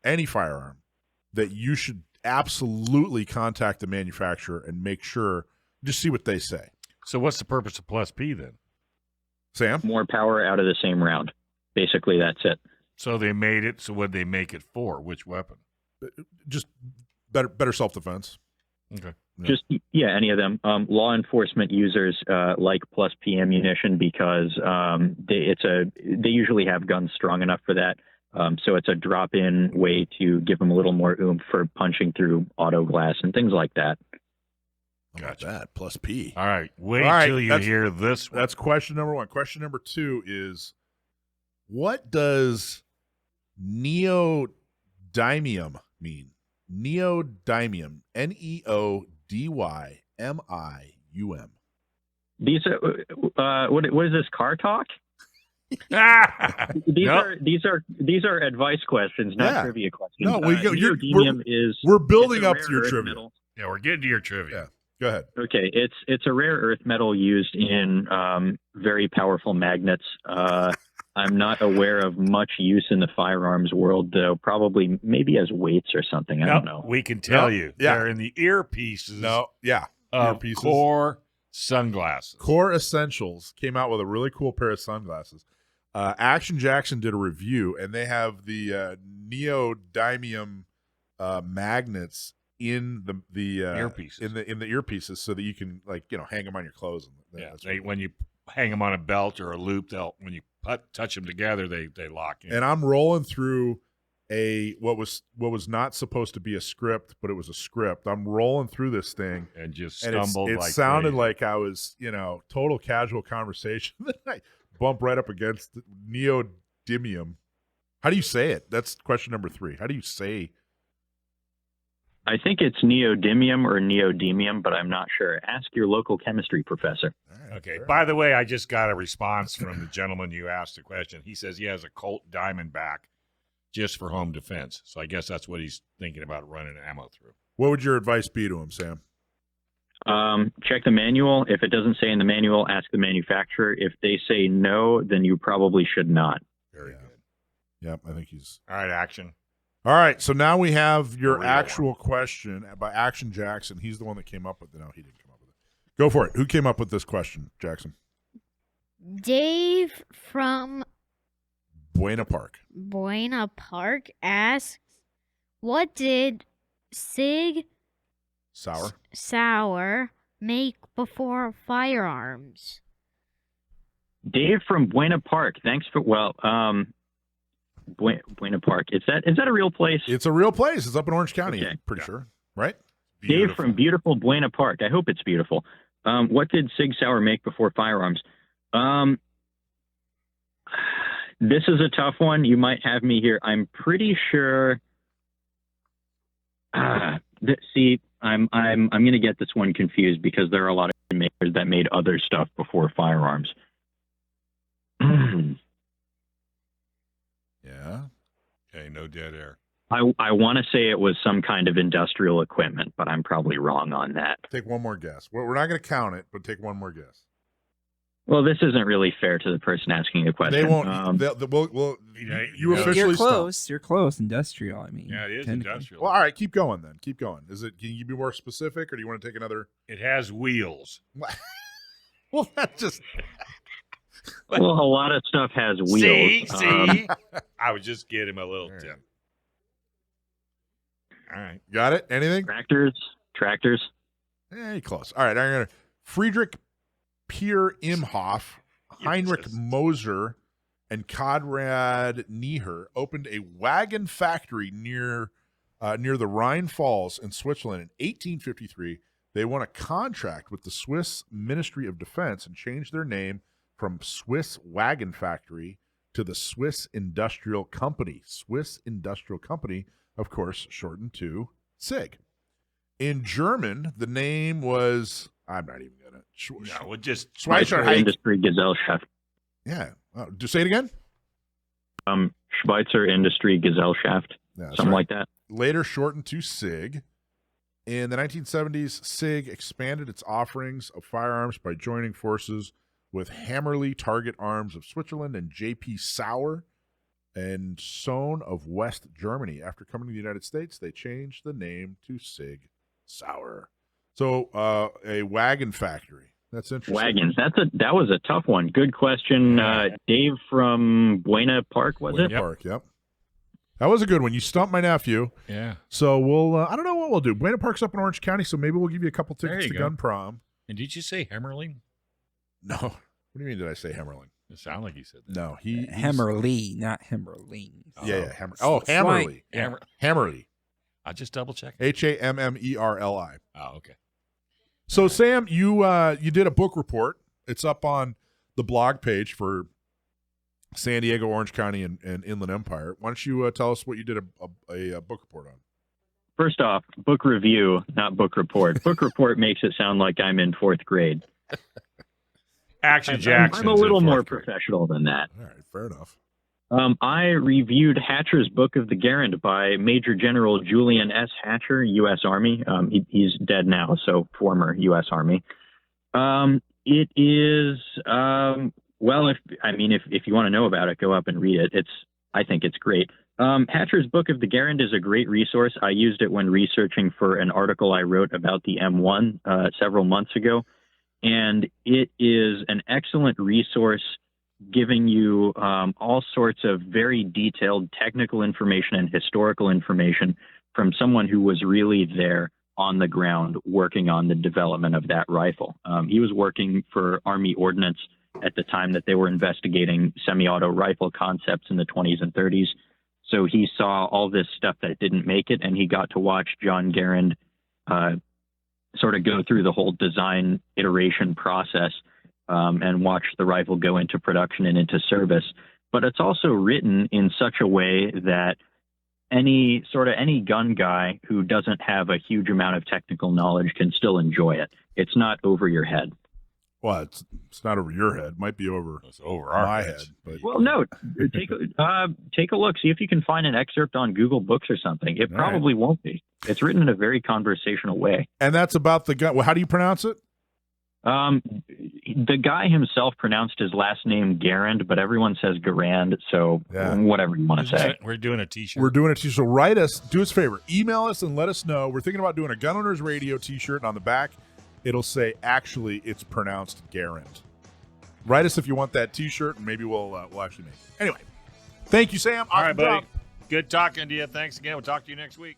any firearm, that you should absolutely contact the manufacturer and make sure, just see what they say. So what's the purpose of plus P then? Sam? More power out of the same round. Basically, that's it. So they made it. So what'd they make it for? Which weapon? Just better self-defense. Okay. Yeah. Any of them. Law enforcement users like plus P ammunition because they usually have guns strong enough for that. So it's a drop-in way to give them a little more oomph for punching through auto glass and things like that. How about that? Plus P. All right. Wait All right, till you that's- hear this one. That's question number one. Question number two is, what does neodymium mean? Neodymium. Neodymium. These are what is this, car talk? Nope. These are advice questions, not Yeah. trivia questions. No, neodymium is we're building it's a up rare to your earth trivia. metal. Yeah, we're getting to your trivia. Yeah. Go ahead. Okay, it's a rare earth metal used in very powerful magnets. I'm not aware of much use in the firearms world, though. Probably maybe as weights or something. I don't know. We can tell No, you. yeah. They're in the earpieces of earpieces. Core sunglasses. Core Essentials came out with a really cool pair of sunglasses. Action Jackson did a review, and they have the neodymium magnets in the Earpieces. in the earpieces, so that you can hang them on your clothes. And Yeah, that's really cool. when you hang them on a belt or a loop, when you touch them together, they lock in. And I'm rolling through what was not supposed to be a script, but it was a script. I'm rolling through this thing, and just and stumbled it like sounded crazy. like I was, total casual conversation. Then I bump right up against neodymium. How do you say it? That's question number 3. How do you say? I think it's neodymium or neodymium, but I'm not sure. Ask your local chemistry professor. All right, Okay. fair By the way, I just got a response from the gentleman you asked the question. He says he has a Colt Diamondback just for home defense. So I guess that's what he's thinking about running ammo through. What would your advice be to him, Sam? Check the manual. If it doesn't say in the manual, ask the manufacturer. If they say no, then you probably should not. Very good. Yep, I think he's. All right, Action. All right, so now we have your real actual question by Action Jackson. He's the one that came up with it. No, he didn't come up with it. Go for it. Who came up with this question, Jackson? Dave from Buena Park. Buena Park asks, What did Sig Sauer. make before firearms? Dave from Buena Park. Thanks for Buena Park. Is that a real place? It's a real place. It's up in Orange County. Okay. I'm pretty sure, right? Dave from beautiful Buena Park. I hope it's beautiful. What did Sig Sauer make before firearms? This is a tough one. You might have me here. I'm pretty sure. I'm going to get this one confused because there are a lot of makers that made other stuff before firearms. Yeah. Okay, no dead air. I want to say it was some kind of industrial equipment, but I'm probably wrong on that. Take one more guess. We're not going to count it, but take one more guess. Well, this isn't really fair to the person asking the question. They won't. You officially You're stumped. close. You're close. Industrial, I mean. Yeah, it is technically. industrial. Well, all right, keep going then. Keep going. Can you be more specific, or do you want to take another? It has wheels. Well, that just. Well, a lot of stuff has wheels. See? I was just giving him a little tip. All right. Got it? Anything? Tractors. Hey, close. All right, I'm going to. Friedrich Peer Imhoff, Heinrich Moser, and Konrad Nieher opened a wagon factory near the Rhine Falls in Switzerland in 1853. They won a contract with the Swiss Ministry of Defense and changed their name from Swiss Wagon Factory to the Swiss Industrial Company. Swiss Industrial Company, of course, shortened to SIG. In German, the name was, I'm not even going to. No, we'll just Schweizer Industry Gesellschaft. Yeah. Do say it again? Schweizer Industry Gesellschaft. Yeah, something like that. Later shortened to SIG. In the 1970s, SIG expanded its offerings of firearms by joining forces with Hammerly Target Arms of Switzerland and J.P. Sauer and Sohn of West Germany. After coming to the United States, they changed the name to Sig Sauer. So a wagon factory. That's interesting. Wagons. That was a tough one. Good question. Dave from Buena Park, was Buena it? Park, yep. That was a good one. You stumped my nephew. Yeah. So we'll, I don't know what we'll do. Buena Park's up in Orange County, so maybe we'll give you a couple tickets to go. Gun Prom. And did you say Hemmerling? No. What do you mean did I say Hemmerling? It sounded like you said that. No, Hammerly, not Hemmerling. Yeah, Hammerly. Hammerly. I just double checked. Hammerli. Oh, okay. So Sam, you did a book report. It's up on the blog page for San Diego, Orange County, and Inland Empire. Why don't you tell us what you did a book report on? First off, book review, not book report. Book report makes it sound like I'm in fourth grade. Action Jackson. I'm a little more professional than that. All right, fair enough. I reviewed Hatcher's Book of the Garand by Major General Julian S. Hatcher, U.S. Army. He's dead now, so former U.S. Army. It is, well, if you want to know about it, go up and read it. I think it's great. Hatcher's Book of the Garand is a great resource. I used it when researching for an article I wrote about the M1 several months ago. And it is an excellent resource giving you all sorts of very detailed technical information and historical information from someone who was really there on the ground working on the development of that rifle. He was working for Army Ordnance at the time that they were investigating semi-auto rifle concepts in the 20s and 30s. So he saw all this stuff that didn't make it, and he got to watch John Garand sort of go through the whole design iteration process and watch the rifle go into production and into service. But it's also written in such a way that any gun guy who doesn't have a huge amount of technical knowledge can still enjoy it. It's not over your head. Well, it's not over your head. It might be over my head. But... Well, no. Take a look. See if you can find an excerpt on Google Books or something. It probably won't be. It's written in a very conversational way. And that's about the gun. Well, how do you pronounce it? The guy himself pronounced his last name Garand, but everyone says Garand, so whatever you want to say. We're doing a t-shirt. We're doing a t-shirt. So write us, do us a favor, email us and let us know. We're thinking about doing a Gun Owners Radio t-shirt, and on the back it'll say, actually, it's pronounced Garand. Write us if you want that t-shirt, and maybe we'll actually make it. Anyway, thank you, Sam. All right, buddy. Good talking to you. Thanks again. We'll talk to you next week.